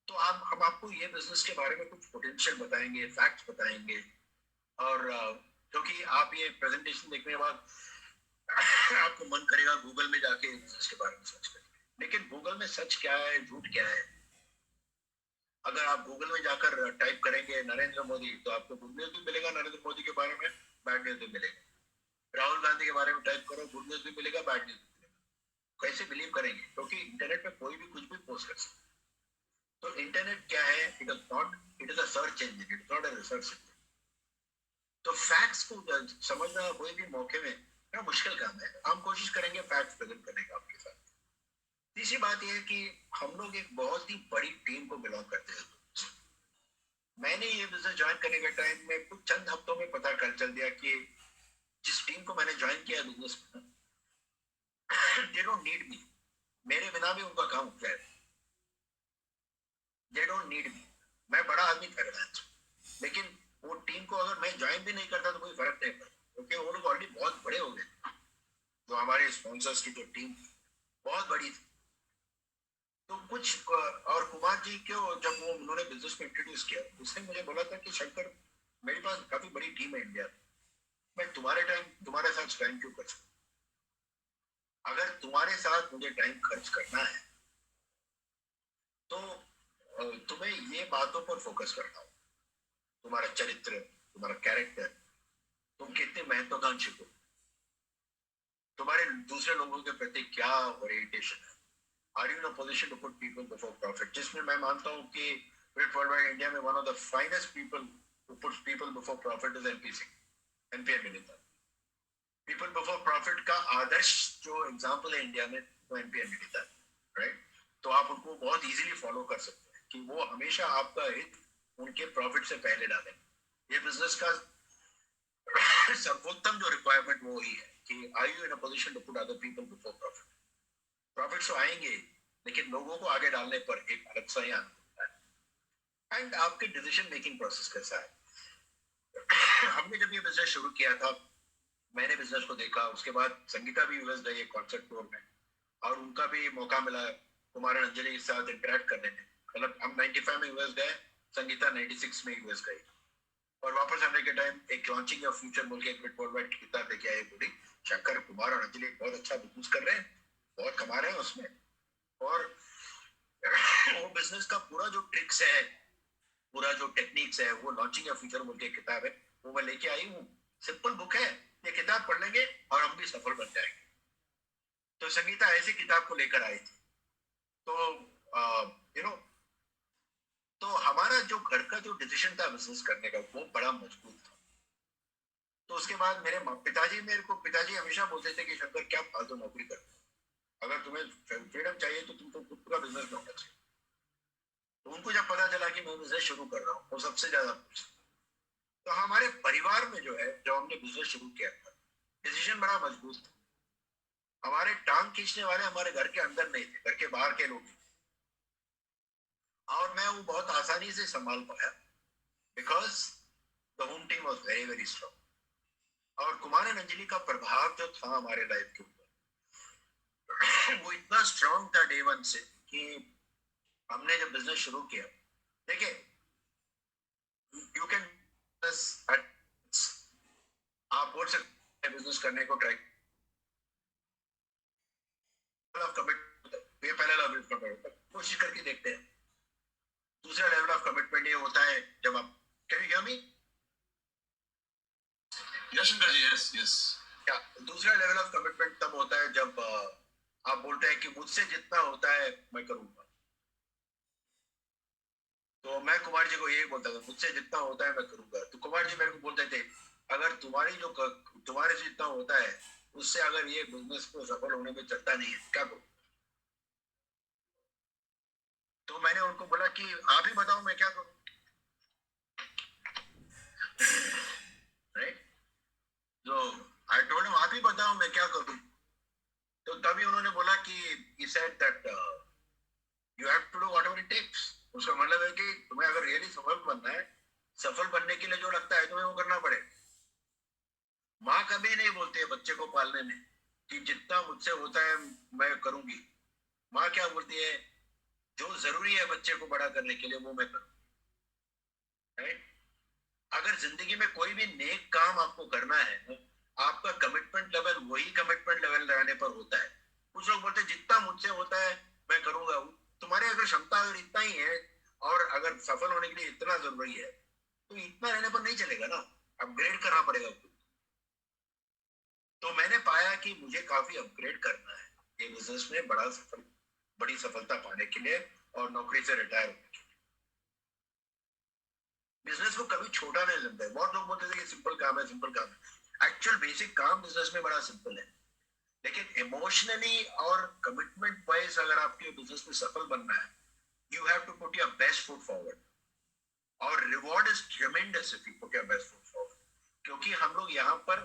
तो हम आपको ये बिजनेस के बारे में कुछ पोटेंशियल बताएंगे, फैक्ट्स बताएंगे। और क्योंकि आप ये प्रेजेंटेशन देखने के बाद आपको मन करेगा गूगल में जाके बिजनेस के बारे में सर्च करें, लेकिन गूगल में सच क्या है, झूठ क्या है। अगर आप गूगल में जाकर टाइप करेंगे नरेंद्र मोदी, तो आपको गुड न्यूज भी मिलेगा नरेंद्र मोदी के बारे में, बैड न्यूज भी मिलेगा। राहुल गांधी के बारे में टाइप करो, गुड न्यूज भी मिलेगा, बैड न्यूज भी मिलेगा। कैसे बिलीव करेंगे? क्योंकि इंटरनेट पे कोई भी कुछ भी पोस्ट कर सकता है। तो इंटरनेट क्या है? It is not, it is a search search engine, it's not a research engine. तो फैक्ट्स को समझना कोई भी मौके में बड़ा मुश्किल काम है। हम कोशिश करेंगे फैक्ट्स प्रेजेंट करने का आपके साथ। तीसरी बात यह है कि हम लोग एक बहुत ही बड़ी टीम को बिलोंग करते हैं। मैंने ये बिजनेस ज्वाइन करने के टाइम में कुछ चंद हफ्तों में पता चल दिया कि जिस टीम को मैंने ज्वाइन किया बिजनेस में, दे डोंट नीड मी, मेरे बिना भी उनका काम हो जाए। दे डोंट नीड मी, मैं बड़ा आदमी कर रहा हूँ, लेकिन वो टीम को अगर मैं ज्वाइन भी नहीं करता तो कोई फर्क नहीं पड़ता, क्योंकि वो लोग ऑलरेडी बहुत बड़े हो गए। जो हमारे स्पॉन्सर्स की जो टीम बहुत बड़ी थी, तो कुछ और कुमार जी को जब वो उन्होंने बिजनेस में इंट्रोड्यूस किया, उसने मुझे बोला था कि शंकर, मेरे पास काफी बड़ी टीम है इंडिया में, मैं तुम्हारे साथ टाइम क्यों कर सकूं? अगर तुम्हारे साथ मुझे टाइम खर्च करना है तो तुम्हें ये बातों पर फोकस करना हो, तुम्हारा चरित्र, तुम्हारा कैरेक्टर, तुम कितने महत्वाकांक्षी हो, तुम्हारे दूसरे लोगों के प्रति क्या ओरिएंटेशन है, are you in a position to put people before profit, जिसमें मैं मानता हूं कि वर्ल्ड इंडिया में one of the finest people who puts people before profit is NP Singh, NPM Vinita. People before profit का आदर्श जो एग्जांपल है इंडिया में, वो एनपीएम विनीता है, राइट? तो आप उनको बहुत इजीली फॉलो कर सकते हैं कि वो हमेशा आपका हित उनके प्रॉफिट से पहले डालें। ये बिजनेस का सर्वोत्तम जो रिक्वायरमेंट वो ही है कि are you in a position to put other people before profit. Profits तो आएंगे, लेकिन लोगों को आगे डालने पर एक अलग सा ध्यान होता है। एंड आपके डिसीजन मेकिंग प्रोसेस कैसा है। हमने जब ये बिजनेस शुरू किया था, मैंने बिजनेस को देखा, उसके बाद संगीता भी यूएस गई कॉन्सर्ट टूर में, और उनका भी मौका मिला कुमार अंजलि के साथ इंटरेक्ट करने में। मतलब हम 95 में यूएस गए, संगीता 96 में यूएस गई, और वापस आने के टाइम एक लॉन्चिंग ऑफ फ्यूचर बोल के एक वर्ल्ड वाइड किताब लेके आए, बोली शंकर, कुमार और अंजलि बहुत अच्छा बिजनेस कर रहे हैं, बहुत कमा रहे हैं उसमें, और वो बिजनेस का पूरा जो ट्रिक्स है, पूरा जो टेक्निक्स है, वो लॉन्चिंग ऑफ फ्यूचर बोल के किताब है, वो मैं लेके आई हूँ। सिंपल बुक है, ये किताब पढ़ लेंगे और हम भी सफल बन जाएंगे। तो संगीता ऐसी किताब को लेकर आई थी। तो यू नो तो हमारा जो घर का जो डिसीजन था बिजनेस करने का, वो बड़ा मजबूत था। तो उसके बाद मेरे पिताजी हमेशा बोलते थे कि शंकर, क्या फालतू नौकरी करते हो, अगर तुम्हें फ्रीडम चाहिए तो तुमको खुद का बिजनेस में होना चाहिए। तो उनको जब पता चला कि मैं बिजनेस शुरू कर रहा हूँ, वो सबसे ज्यादा खुश। तो हमारे परिवार में जो है, जब हमने बिजनेस शुरू किया था, डिसीजन बड़ा मजबूत था। हमारे टांग खींचने वाले हमारे घर के अंदर नहीं थे, घर के बाहर के लोग थे, और मैं वो बहुत आसानी से संभाल पाया, because the home team was very very strong. और कुमार एंड अंजलि का प्रभाव जो था हमारे लाइफ के ऊपर, वो इतना स्ट्रॉन्ग था डे वन से कि हमने जब बिजनेस शुरू किया, देखिए, यू कैन, आप बोल सकते हैं बिजनेस करने को ट्राई ऑफ कमिटमेंट, ये पहला लेवल ऑफ कमिटमेंट, कोशिश करके देखते हैं। दूसरा लेवल ऑफ कमिटमेंट ये होता है जब आप, can you hear me? Yes Shankar ji, yes yes. या दूसरा लेवल ऑफ कमिटमेंट तब होता है जब आप बोलते हैं कि मुझसे जितना होता है मैं करूंगा। तो मैं कुमार जी को यही बोलता था, मुझसे जितना होता है मैं करूंगा। तो कुमार जी मेरे को बोलते थे, अगर तुम्हारे से जितना होता है उससे अगर ये बिजनेस को सफल होने में चलता नहीं है, क्या करूं? तो मैंने उनको बोला कि आप ही बताओ मैं क्या करूं, राइट? तो आई टोल्ड हिम, आप ही बताओ मैं क्या करूं। तो तभी उन्होंने बोला कि he said that you have to do whatever it takes। उसका मतलब है कि तुम्हें अगर रियली सफल बनना है, सफल बनने के लिए जो लगता है तुम्हें वो करना पड़ेगा। माँ कभी नहीं बोलती है बच्चे को पालने में कि जितना मुझसे होता है मैं करूंगी। माँ क्या बोलती है, जो जरूरी है बच्चे को बड़ा करने के लिए वो मैं करूँ, राइट? अगर जिंदगी में कोई भी नेक काम आपको करना है, आपका कमिटमेंट लेवल वही कमिटमेंट लेवल रहने पर होता है। कुछ लोग बोलते हैं जितना मुझसे होता है मैं करूंगा। तुम्हारे अगर क्षमता अगर इतना ही है और अगर सफल होने के लिए इतना जरूरी है, तो इतना रहने पर नहीं चलेगा ना, अपग्रेड करना पड़ेगा। तो मैंने पाया कि मुझे काफी अपग्रेड करना है ये बिजनेस में बड़ी सफलता पाने के लिए और नौकरी से रिटायर होने के लिए। बिजनेस को कभी छोटा नहीं लगता है। बहुत लोग बोलते थे कि सिंपल काम है, सिंपल काम है। एक्चुअल बेसिक काम बिजनेस में बड़ा सिंपल है, लेकिन इमोशनली और कमिटमेंट वाइज अगर आपके बिजनेस में सफल बनना है, you have to put your best foot forward, और reward is tremendous if you put your best foot forward. क्योंकि हम लोग यहाँ पर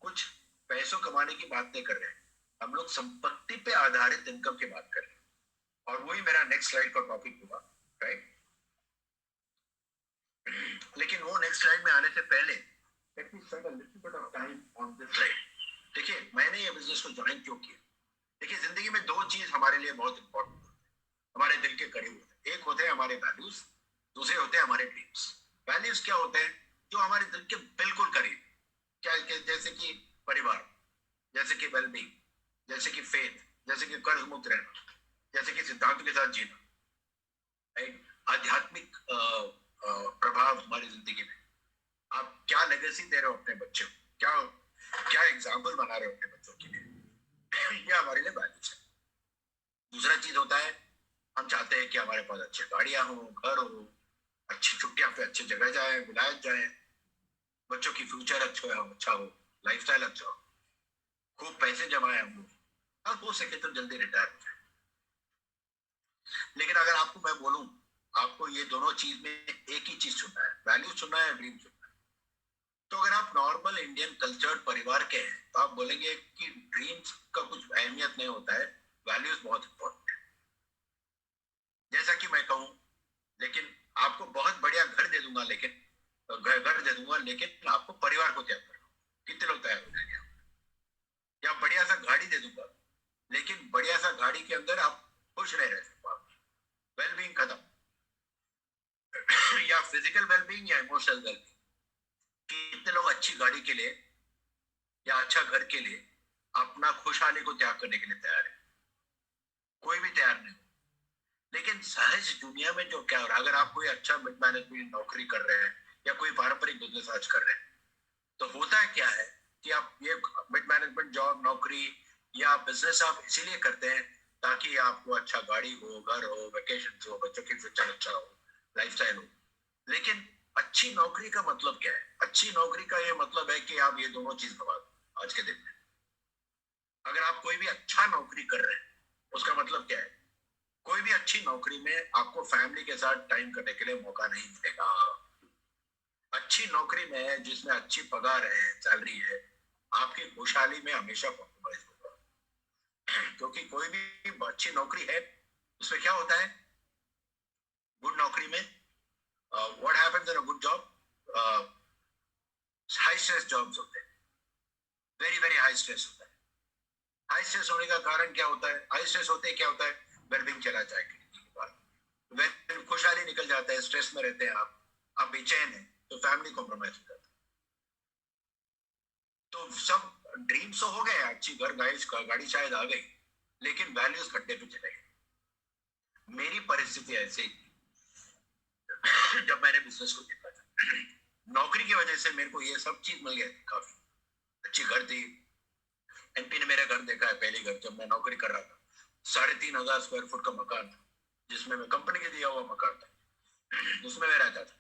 कुछ पैसों कमाने की बात नहीं कर रहे हैं, हम लोग संपत्ति पे आधारित इनकम की बात कर रहे हैं, और वही मेरा नेक्स्ट स्लाइड का टॉपिक होगा, राइट। लेकिन वो नेक्स्ट स्लाइड में आने से पहले let me spend a little bit of time on this slide. देखिए, मैंने ये बिजनेस को ज्वाइन क्यों किया। देखिए, जिंदगी में दो चीज हमारे लिए बहुत इंपॉर्टेंट होती है, हमारे दिल के करीब होते हैं। एक होते हैं हमारे वैल्यूज, दूसरे होते हैं हमारे ड्रीम्स। वैल्यूज क्या होते हैं? जो हमारे दिल के बिल्कुल करीब, क्या जैसे कि परिवार, जैसे कि वेलबींग, जैसे कि फेथ, जैसे कि कर्ज मुक्त रहना, जैसे कि सिद्धांत के साथ जीना, राइट। आध्यात्मिक प्रभाव हमारी जिंदगी में, आप क्या लेगेसी दे रहे हो अपने बच्चों को, क्या क्या एग्जाम्पल बना रहे हो अपने बच्चों के लिए, ये हमारे लिए वैल्यूज है। दूसरा चीज होता है, हम चाहते हैं कि हमारे पास अच्छी गाड़ियां हो, घर हो, अच्छी छुट्टियां पे अच्छी जगह जाए, विलायत जाए, बच्चों की फ्यूचर अच्छा हो, लाइफस्टाइल अच्छा हो, खूब पैसे जमाए हम लोग, और हो सके तो जल्दी रिटायर हो जाए। लेकिन अगर आपको मैं बोलूं, आपको ये दोनों चीज में एक ही चीज चुनना है, वैल्यू चुनना है, ड्रीम चुनना है। तो अगर आप नॉर्मल इंडियन कल्चर्ड परिवार के हैं, तो आप बोलेंगे कि ड्रीम्स का कुछ अहमियत नहीं होता है, वैल्यूज बहुत इंपॉर्टेंट है। जैसा कि मैं कहूं, लेकिन आपको बहुत बढ़िया घर दे दूंगा, लेकिन घर दे दूंगा, लेकिन आपको परिवार को त्याग करना, कितने लोग तैयार हो जाएंगे? या बढ़िया सा गाड़ी दे दूंगा, लेकिन बढ़िया सा गाड़ी के अंदर आप खुश रह रहे थे, वेलबींग खत्म। या फिजिकल वेलबींग या इमोशनल वेलबींग। कितने लोग अच्छी गाड़ी के लिए या अच्छा घर के लिए अपना खुशहाली को त्याग करने के लिए तैयार है? कोई भी तैयार नहीं। लेकिन सहज दुनिया में जो क्या हो रहा है, अगर आप कोई अच्छा मिड मैनेजमेंट नौकरी कर रहे हैं या कोई पारंपरिक बिजनेस आज कर रहे हैं, तो होता है क्या है कि आप ये मिड मैनेजमेंट जॉब, नौकरी या बिजनेस आप इसीलिए करते हैं ताकि आपको अच्छा गाड़ी हो, घर हो, वेकेशन हो, बच्चों की फ्यूचर अच्छा हो, लाइफस्टाइल हो। लेकिन अच्छी नौकरी का मतलब क्या है? अच्छी नौकरी का ये मतलब है कि आप ये दोनों चीज गवा दो आज के दिन में। अगर आप कोई भी अच्छा नौकरी कर रहे हैं, उसका मतलब क्या है? कोई भी अच्छी नौकरी में आपको फैमिली के साथ टाइम करने के लिए मौका नहीं मिलेगा। अच्छी नौकरी में जिसमें अच्छी पगार है, सैलरी है, आपकी खुशहाली में हमेशा कॉम्प्रोमाइज होगा। क्योंकि कोई भी अच्छी नौकरी है, उसमें क्या होता है? गुड नौकरी में what happens in a good job, high stress jobs होते हैं, वेरी वेरी हाई स्ट्रेस होता है। हाई स्ट्रेस होने का कारण क्या होता है? हाई स्ट्रेस होते क्या होता है? वेलबींग चला जाएगा, खुशहाली निकल जाता है, स्ट्रेस में रहते हैं आप बेचैन हैं, तो फैमिली कॉम्प्रोमाइज हो जाता है। तो सब ड्रीम्स तो हो गए, अच्छी घर, गाड़ी शायद आ गई, लेकिन वैल्यूज खड्डे पे चले गए। मेरी परिस्थिति ऐसे ही जब मैंने बिजनेस को देखा था। नौकरी की वजह से मेरे को ये सब चीज मिल गया, काफी अच्छी घर थी। एमपी ने मेरा घर देखा है, पहली घर जब मैं नौकरी कर रहा था, 3,500 स्क्वायर फुट का मकान था, जिसमें मैं कंपनी के दिया हुआ मकान था, उसमें मैं रहता था।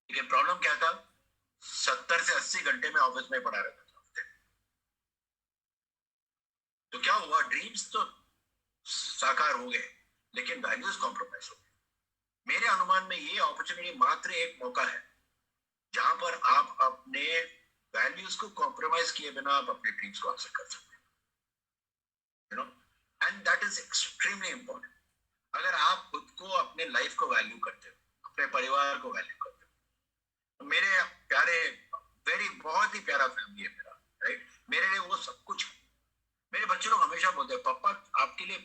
लेकिन प्रॉब्लम क्या था? 70 से 80 घंटे में ऑफिस में पड़ा रहता था। तो क्या हुआ? ड्रीम्स तो साकार हो गए, लेकिन वैल्यूज कॉम्प्रोमाइज हो गए। मेरे अनुमान में ये अपॉर्चुनिटी मात्र एक मौका है जहां पर आप अपने वैल्यूज को कॉम्प्रोमाइज किए बिना आप अपने ड्रीम्स को हासिल कर सकते हैं, you know, and that is extremely important. अगर आप खुद को, अपने लाइफ को वैल्यू करते हो, अपने परिवार को वैल्यू करते हो, तो मेरे प्यारे, वेरी, बहुत ही प्यारा फैमिली है मेरा, राइट। मेरे लिए वो सब कुछ है। मेरे बच्चे लोग हमेशा बोलते हैं, पापा आपके लिए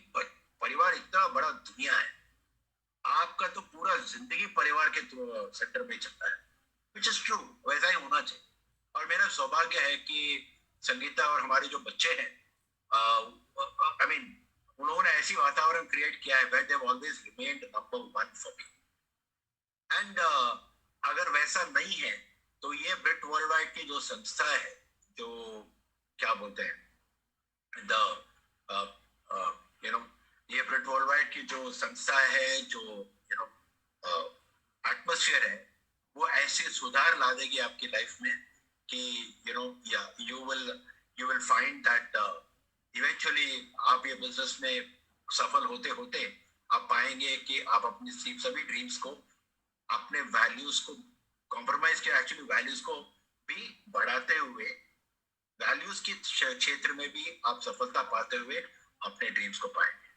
परिवार इतना बड़ा दुनिया है, आपका तो पूरा जिंदगी परिवार के सेंटर पे चलता है, विच इज ट्रू, वैसा ही होना चाहिए। और मेरा सौभाग्य है कि संगीता और हमारे जो बच्चे हैं, आई मीन, उन्होंने ऐसी वातावरण क्रिएट किया है where they've always remained number one for me. And अगर वैसा नहीं है, तो ये ब्रिट वर्ल्ड वाइड की जो संस्था है, जो क्या बोलते हैं, द यू नो, ये ब्रिट वर्ल्ड वाइड की जो संस्था है, जो यू नो एटमोस्फियर है, वो ऐसे सुधार ला देगी आपकी लाइफ में कि you will find that eventually आप ये बिजनेस में सफल होते होते आप पाएंगे कि आप अपनी सभी ड्रीम्स को, अपने वैल्यूज को कॉम्प्रोमाइज किया, एक्चुअली वैल्यूज को भी बढ़ाते हुए, वैल्यूज के क्षेत्र में भी आप सफलता पाते हुए अपने ड्रीम्स को पाएंगे.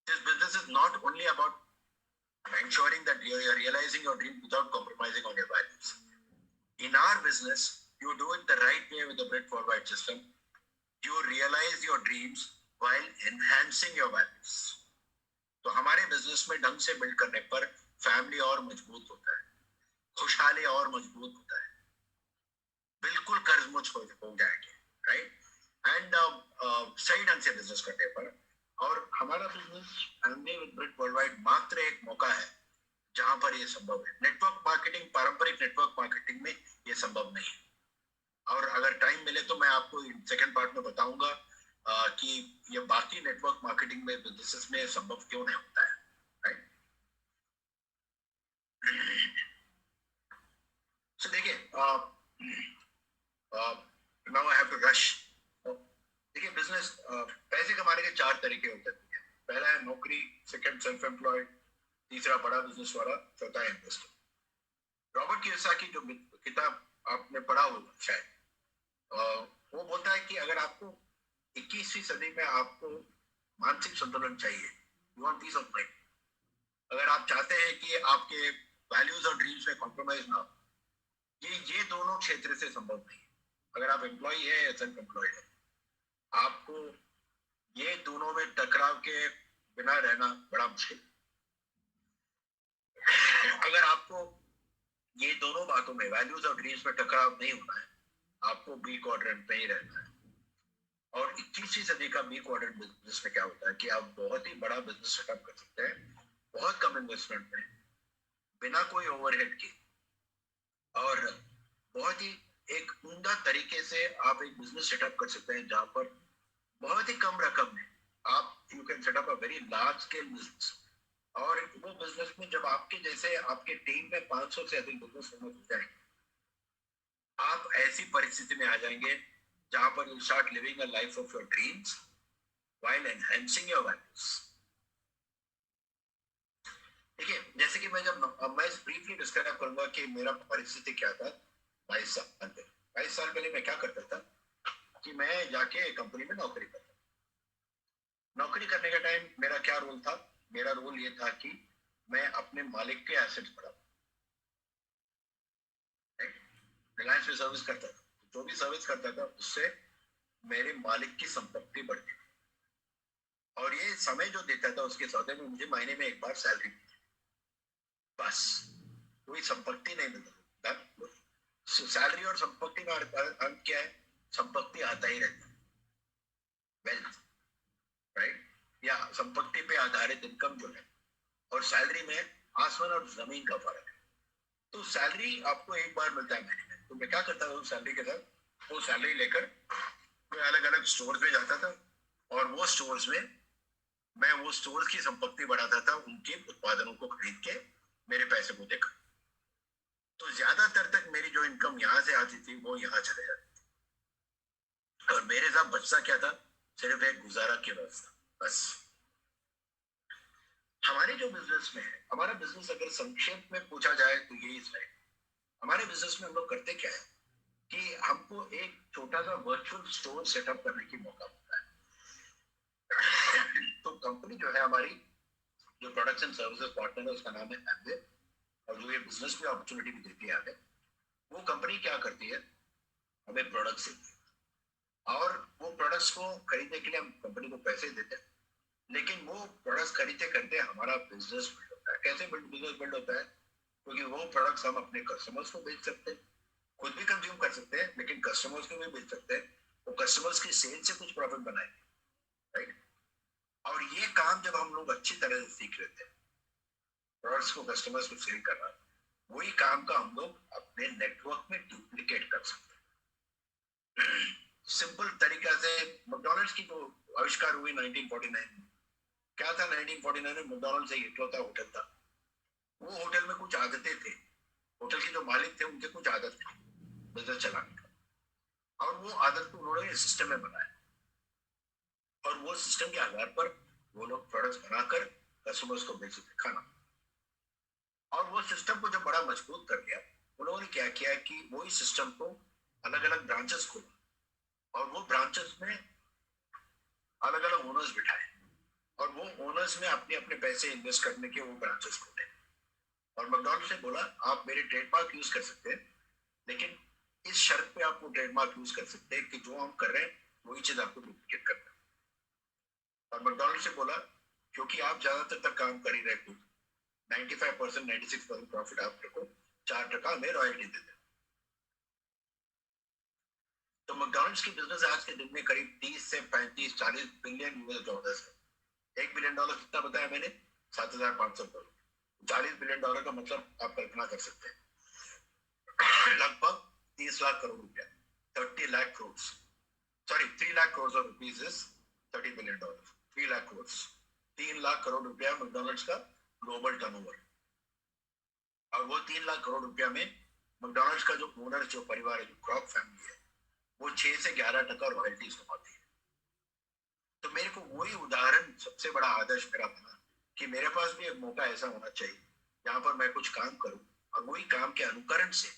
This business is not only about ensuring that you are realizing your dream without compromising on your values. In our business, you do it the right way with the bread forward system. You realize your dreams while enhancing your values. तो हमारे business में ढंग से build करने पर family और मजबूत होता है, खुशहाली और मजबूत होता है, बिल्कुल कर्ज मुझ हो जाएंगे, राइट. एंड सही ढंग से बिजनेस करने पर, और हमारा business MBA with bread worldwide मात्र एक मौका है जहां पर ये संभव है. नेटवर्क मार्केटिंग, पारंपरिक नेटवर्क मार्केटिंग में ये संभव नहीं है. और अगर टाइम मिले तो मैं आपको सेकंड पार्ट में बताऊंगा कि ये बाकी नेटवर्क मार्केटिंग में बिजनेसेस में संभव क्यों नहीं होता है, राइट. सो देखिए, now I have to rush. देखिए, बिजनेस पैसे कमाने के 4 तरीके होते हैं. पहला है नौकरी, सेकंड सेल्फ एम्प्लॉयड, तीसरा बड़ा बिजनेस वाला, चौथा है इन्वेस्टर. रॉबर्ट कियोसाकी जो किताब आपने पढ़ा होगा शायद, वो बोलता है कि अगर आपको 21वीं सदी में आपको मानसिक संतुलन चाहिए, you want piece of mind, अगर आप चाहते हैं कि आपके वैल्यूज और ड्रीम्स में कॉम्प्रोमाइज ना हो, ये दोनों क्षेत्र से संभव नहीं है. अगर आप एम्प्लॉय है या सेल्फ एम्प्लॉयड है, आपको ये दोनों में टकराव के बिना रहना बड़ा मुश्किल. अगर आपको ये दोनों बातों में, वैल्यूज और ड्रीम्स में टकराव नहीं होना है, आपको बी क्वाड्रेंट में ही रहना है. और 21वीं सदी का बी क्वाड्रेंट बिजनेस में क्या होता है कि आप बहुत ही बड़ा बिजनेस सेटअप कर सकते हैं, बहुत कम इन्वेस्टमेंट में, बिना कोई ओवरहेड के, और बहुत ही एक उम्दा तरीके से आप एक बिजनेस सेटअप कर सकते हैं जहां पर बहुत ही कम रकम में आप you can set up a very large scale business. और वो बिजनेस में जब आपके जैसे आपके टीम में 500 से अधिक बिजनेस ओनर हो जाएंगे, आप ऐसी परिस्थिति में आ जाएंगे जहां पर you start living a life of your dreams while enhancing your values. देखिए, जैसे कि मैं ब्रीफली डिस्क्राइब करूंगा कि मेरा परिस्थिति क्या था 22 साल पहले. 22 साल पहले मैं क्या करता था कि मैं जाके कंपनी में नौकरी करता. नौकरी करने का टाइम मेरा क्या रोल था? मेरा रोल ये था कि मैं अपने मालिक के एसेट्स बढ़ाऊं. रिलायंस में सर्विस करता था, जो भी सर्विस करता था उससे मेरे मालिक की संपत्ति बढ़ती. और ये समय जो देता था उसके सौदे में मुझे महीने में एक बार सैलरी मिलती, बस. कोई संपत्ति नहीं मिलता. सैलरी और संपत्ति का अर्थ क्या है? संपत्ति आता ही रहता, वेल्थ, राइट, या संपत्ति पे आधारित इनकम जो है, और सैलरी में आसमान और जमीन का फर्क है. तो सैलरी आपको एक बार मिलता है महीने में. तो मैं क्या करता था सैलरी के साथ, वो सैलरी लेकर मैं अलग अलग स्टोर पे जाता था, और वो स्टोर्स में मैं वो स्टोर्स की संपत्ति बढ़ाता था, उनके उत्पादनों को खरीद के मेरे पैसे को देकर. तो ज्यादातर तक मेरी जो इनकम यहाँ से आती थी वो यहाँ चले जाती थी, और मेरे साथ बचता क्या था? सिर्फ एक गुजारा की व्यवस्था, बस. हमारे जो बिजनेस में है, हमारा बिजनेस अगर संक्षेप में पूछा जाए तो यही है. हमारे बिजनेस में हम लोग करते क्या है कि हमको एक छोटा सा वर्चुअल स्टोर सेटअप करने की मौका मिलता है. तो कंपनी जो है हमारी, जो प्रोडक्ट्स एंड सर्विसेज पार्टनर है, उसका नाम है एम्बे, और जो ये बिजनेस की अपॉर्चुनिटी भी देती है हमें, वो कंपनी क्या करती है, हमें प्रोडक्ट्स देती है, और वो प्रोडक्ट्स को खरीदने के लिए हम कंपनी को पैसे देते हैं. लेकिन वो प्रोडक्ट्स खरीदते करते हमारा बिजनेस बिल्ड होता है. कैसे बिजनेस बिल्ड होता है? क्योंकि वो प्रोडक्ट्स हम अपने कस्टमर्स को बेच सकते हैं, खुद भी कंज्यूम कर सकते हैं, लेकिन कस्टमर्स को भी बेच सकते हैं. वो कस्टमर्स की सेल से कुछ प्रॉफिट बनाएंगे, राइट. और ये काम जब हम लोग अच्छी तरह से सीख लेते हैं, प्रोडक्ट्स को कस्टमर्स को सेल करना, वही काम का हम लोग अपने नेटवर्क में डुप्लीकेट कर सकते हैं. सिंपल तरीका से मैकडॉनल्ड्स की जो आविष्कार हुई 1949 में, क्या था? 1949 में मैकडॉनल्ड्स एक इकलौता होटल था. वो होटल में कुछ आदतें थे होटल के जो मालिक थे उनके कुछ आदत थी बिजनेस चलाने का, और वो आदत को उन्होंने सिस्टम में बनाया, और वो सिस्टम के आधार पर वो लोग प्रोडक्ट्स बनाकर कस्टमर्स को बेचते थे खाना। और वो सिस्टम को जब बड़ा मजबूत कर लिया, उन्होंने क्या किया कि वही सिस्टम को अलग अलग ब्रांचेस खोला, और वो ब्रांचेस में अलग अलग ओनर्स बिठाए, और वो ओनर्स ने अपने अपने पैसे इन्वेस्ट करने के वो ब्रांचेस खोले, और मैकडॉनल्ड्स ने बोला आप मेरे ट्रेडमार्क यूज कर सकते हैं, लेकिन इस शर्त पे आप वो ट्रेडमार्क यूज कर सकते हैं कि जो हम कर रहे हैं वही चीज आपको डुप्लीकेट करना है। और मैकडॉनल्ड्स से बोला क्योंकि आप ज्यादातर तक काम कर ही रहे खुद, 95% 96% प्रॉफिट आप रखो, 4% हमें रॉयल्टी दे दे। तो मैकडॉनल्ड्स की बिजनेस आज के दिन में करीब 30 से 35-40 बिलियन यूएस डॉलर्स है। $1 बिलियन कितना बताया मैंने? 7,500 करोड़। $40 बिलियन का मतलब आप कल्पना कर सकते हैं, लगभग 30 लाख करोड़ रुपया, 30 lakh crore, sorry 3 lakh crore rupees is $30 billion, 3 lakh crore, 3 lakh crore रुपया मैकडॉनल्ड्स का ग्लोबल टर्नओवर। और वो 3 लाख करोड़ रुपया में मैकडॉनल्ड्स का जो ओनर, जो परिवार है, जो क्रॉप फैमिली है, वो 6 से 11% रॉयल्टीज कमाती है। तो मेरे को वही उदाहरण सबसे बड़ा आदर्श मेरा बना कि मेरे पास भी एक मौका ऐसा होना चाहिए जहां पर मैं कुछ काम करूं और वही काम के अनुकरण से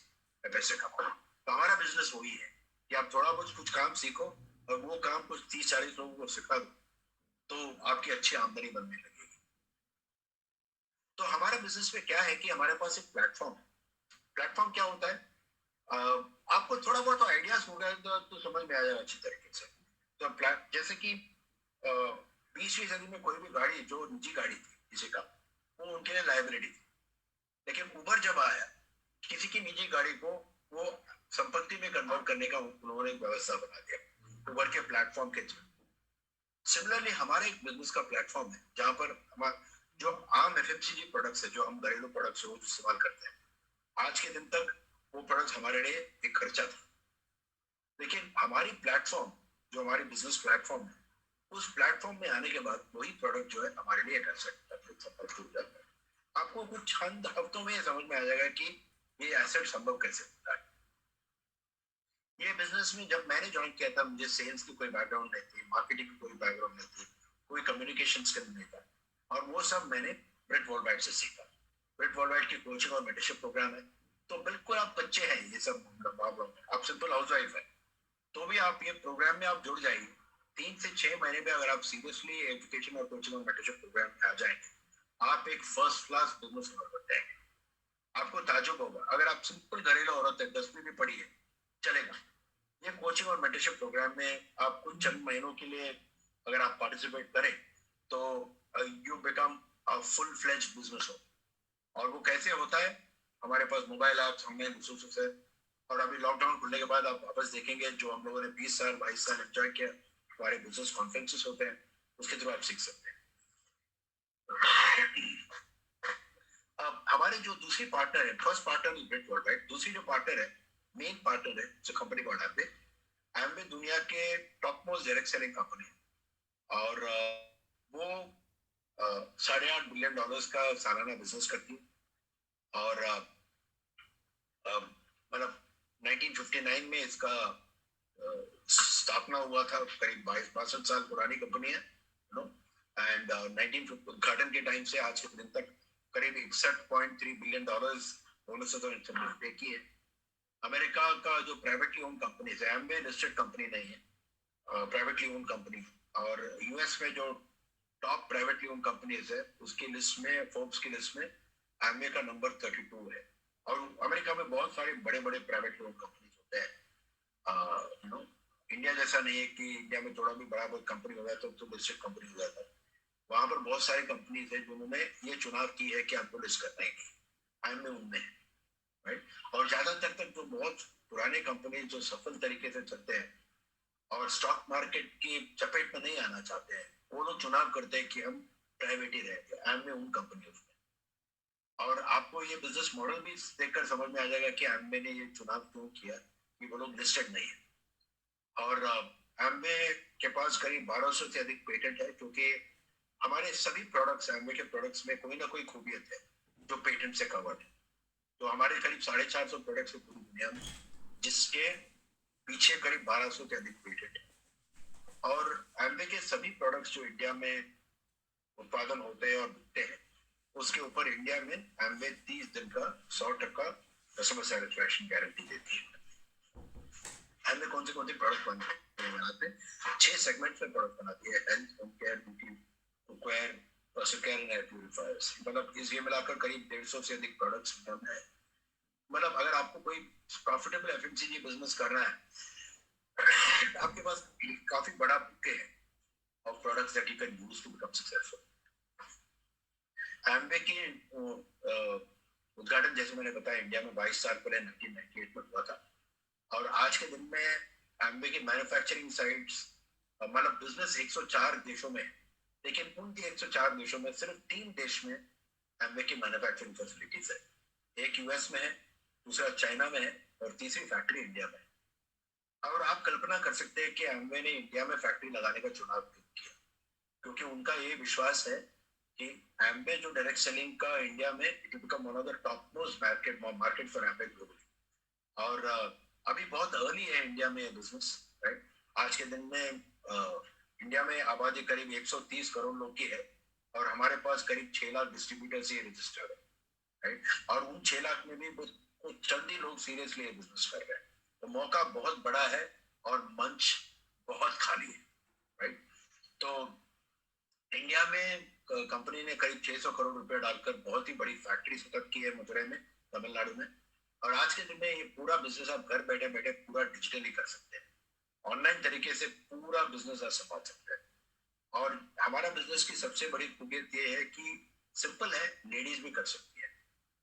मैं पैसे कमाऊं। तो हमारा बिजनेस वही है कि आप थोड़ा बहुत कुछ काम सीखो और वो काम कुछ 30-40 लोगों को सिखा दो, तो आपकी अच्छी आमदनी बनने लगेगी। तो हमारा बिजनेस में क्या है कि हमारे पास एक प्लेटफॉर्म है। प्लेटफॉर्म क्या होता है? आपको थोड़ा बहुत आइडियाज हो गया तो समझ में आ जाएगा अच्छी तरीके से। तो जैसे कि 20वीं सदी में कोई भी गाड़ी जो निजी गाड़ी थी किसी का, वो उनके लिए लाइबिलिटी थी। लेकिन उबर जब आया, किसी की निजी गाड़ी को वो संपत्ति में कन्वर्ट करने का उन्होंने एक व्यवस्था बना दिया उबर के प्लेटफॉर्म के थ्रू। सिमिलरली हमारे एक बिजनेस का प्लेटफॉर्म है जहां पर हमारा जो आम एफएमसीजी प्रोडक्ट्स है, जो हम घरेलू प्रोडक्ट्स है, वो इस्तेमाल करते हैं, आज के दिन तक वो प्रोडक्ट्स हमारे लिए एक खर्चा था। लेकिन हमारी प्लेटफॉर्म, जो हमारी बिजनेस प्लेटफॉर्म है, उस प्लेटफॉर्म में आने के बाद वही प्रोडक्ट जो है हमारे लिए एक एसेट हो जाता है। आपको कुछ चंद हफ्तों में समझ में आ जाएगा कि ये एसेट संभव कैसे होता है। ये बिजनेस में जब मैंने ज्वाइन किया था, मुझे सेल्स की कोई बैकग्राउंड नहीं थी, मार्केटिंग की कोई बैकग्राउंड नहीं थी, कोई कम्युनिकेशन स्किल नहीं था, और वो सब मैंने ब्रेट वर्ल्डवाइड से सीखा। ब्रेट वर्ल्डवाइड की कोचिंग और मेंटरशिप प्रोग्राम है। तो बिल्कुल आप बच्चे हैं, ये सब प्रॉब्लम है, आप सिंपल हाउस वाइफ है, तो भी आप ये प्रोग्राम में आप जुड़ जाइए। 3 से 6 महीने में अगर आप सीरियसली एजुकेशन और कोचिंग और मेंटरशिप प्रोग्राम में आ जाएंगे, आप एक फर्स्ट क्लास बिजनेस ओनर बन जाएंगे। आपको ताजुब होगा, अगर आप सिंपल घरेलू औरत है, 10वीं भी पढ़ी है, चलेगा। ये कोचिंग और मेंटरशिप प्रोग्राम में आप कुछ चंद महीनों के लिए अगर आप पार्टिसिपेट करें तो you become a full fledge business हो। और वो कैसे होता है? हमारे पास मोबाइल ऐप्स, ऑनलाइन रिसोर्सेस है, और अभी लॉकडाउन खुलने के बाद आप वापस देखेंगे जो हम लोगों ने 20 साल 22 साल एंजॉय किया, हमारे बिजनेस कॉन्फ्रेंसेस होते हैं, उसके थ्रू आप सीख सकते हैं। अब हमारे जो दूसरी पार्टनर है, first partner is Britt Worldwide, दूसरी जो पार्टनर है, मेन पार्टनर है, जो कंपनी कॉल्ड एम्बे। एम्बे दुनिया के top most direct selling company है, और वो $8.5 बिलियन का सालाना बिजनेस करती है। और मतलब 1959 में इसका स्थापना हुआ था, करीब 22-62 साल पुरानी कंपनी है, नो। एंड 19 उद्घाटन के टाइम से आज के दिन तक करीब $61.3 बिलियन बोनस तो पे की है। अमेरिका का जो प्राइवेटली ओन कंपनी है, एम्बे लिस्टेड कंपनी नहीं है, प्राइवेटली ओन कंपनी। और यूएस में जो टॉप प्राइवेटली ओन कंपनीज है, उसकी लिस्ट में, फोर्ब्स की लिस्ट में एम्बे का नंबर 32 है। और अमेरिका में बहुत सारे बड़े बड़े प्राइवेट ओन कंपनीज होते हैं, यू नो। इंडिया जैसा नहीं है कि इंडिया में थोड़ा भी बड़ा बहुत कंपनी हो जाता है तो लिस्टेड कंपनी हो जाता है। वहां पर बहुत सारी कंपनीज है जिन्होंने ये चुनाव की है कि हमको लिस्ट करना ही नहीं, एम्बे उनमें है, राइट। और ज्यादातर तक जो बहुत पुराने कंपनी जो सफल तरीके से चलते हैं और स्टॉक मार्केट की चपेट में नहीं आना चाहते हैं, वो लोग चुनाव करते हैं कि हम प्राइवेट ही रहेंगे, एम्बे उन कंपनियों में। और आपको ये बिजनेस मॉडल भी देखकर समझ में आ जाएगा कि एम्बे ने ये चुनाव क्यों किया कि वो लोग लिस्टेड नहीं है। और एम्बे के पास करीब 1200 से अधिक पेटेंट है, क्योंकि हमारे सभी प्रोडक्ट्स, एम्बे के प्रोडक्ट्स में कोई ना कोई खूबियत है जो पेटेंट से कवर्ड है। तो हमारे करीब 450 प्रोडक्ट्स है पूरी दुनिया में, जिसके पीछे करीब 1200 के अधिक पेटेंट है। और एम्वे के सभी प्रोडक्ट्स जो इंडिया में उत्पादन होते हैं और बिकते हैं, उसके ऊपर इंडिया में एम्वे 30 दिन का 100% कस्टमर सेटिस्फैक्शन गारंटी देती है। एम्वे कौन से प्रोडक्ट बनाते हैं? 6 सेगमेंट में प्रोडक्ट बनाती है, health, home care, beauty, cookware, personal care and air purifiers. मतलब इसलिए मिलाकर करीब 150 से अधिक प्रोडक्ट्स में है। मतलब अगर आपको कोई प्रॉफिटेबल एफएमसीजी बिजनेस करना है, आपके पास काफी बड़ा बुके है of products that you can use to become successful. Amway की उद्घाटन जैसे मैंने बताया इंडिया में 22 साल पहले 1998 में हुआ था। और आज के दिन में एम्वे की मैन्युफैक्चरिंग साइट्स, मतलब बिजनेस 104 देशों में, लेकिन उन 104 देशों में सिर्फ 3 देश में एम्वे की मैन्युफैक्चरिंग फैसिलिटीज है। एक यूएस में है, दूसरा चाइना में है और तीसरी फैक्ट्री इंडिया में है। और आप कल्पना कर सकते हैं कि एम्वे ने इंडिया में फैक्ट्री लगाने का चुनाव क्यों किया, क्योंकि उनका ये विश्वास है कि एम्वे जो डायरेक्ट सेलिंग का इंडिया में it will become one of the top most market for Amway globally. और अभी बहुत अर्ली है इंडिया में बिजनेस, राइट। आज के दिन में इंडिया में आबादी करीब 130 करोड़ लोग की है और हमारे पास करीब 6 लाख डिस्ट्रीब्यूटर्स ही रजिस्टर्ड है, राइट। और उन 6 लाख में भी कुछ चंद ही लोग सीरियसली बिजनेस कर रहे हैं। तो मौका बहुत बड़ा है और मंच बहुत खाली है, राइट। तो इंडिया में कंपनी ने करीब 600 करोड़ रुपए डालकर बहुत ही बड़ी फैक्ट्री सेटअप की है मदुरई में, तमिलनाडु में। और आज के दिन में ये पूरा बिजनेस आप घर बैठे बैठे पूरा डिजिटली कर सकते हैं, ऑनलाइन तरीके से पूरा बिजनेस आप संभाल सकते हैं। और हमारा बिजनेस की सबसे बड़ी खूबियत ये है कि सिंपल है, लेडीज भी कर सकती है।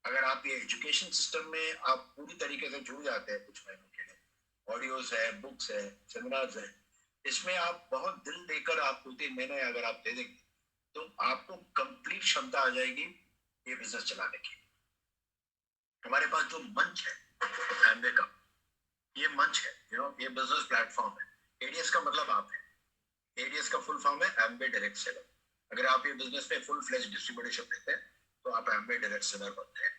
अगर आप ये एजुकेशन सिस्टम में आप पूरी तरीके से जुड़ जाते हैं कुछ महीनों के लिए, ऑडियोज है, बुक्स है, सेमिनार्स है, इसमें आप बहुत दिल देकर आप 2-3 महीने अगर आप दे देंगे तो आपको कंप्लीट क्षमता आ जाएगी ये बिजनेस चलाने की। हमारे पास जो मंच है एम्वे का, ये मंच है, ये बिजनेस प्लेटफॉर्म है। एडीएस का मतलब आप है, एडीएस का फुल फॉर्म है एम्वे डायरेक्ट सेलर। अगर आप ये बिजनेस में फुल फ्लेज डिस्ट्रीब्यूटरशिप लेते हैं तो आप एम्वे डायरेक्ट सेलर बनते हैं।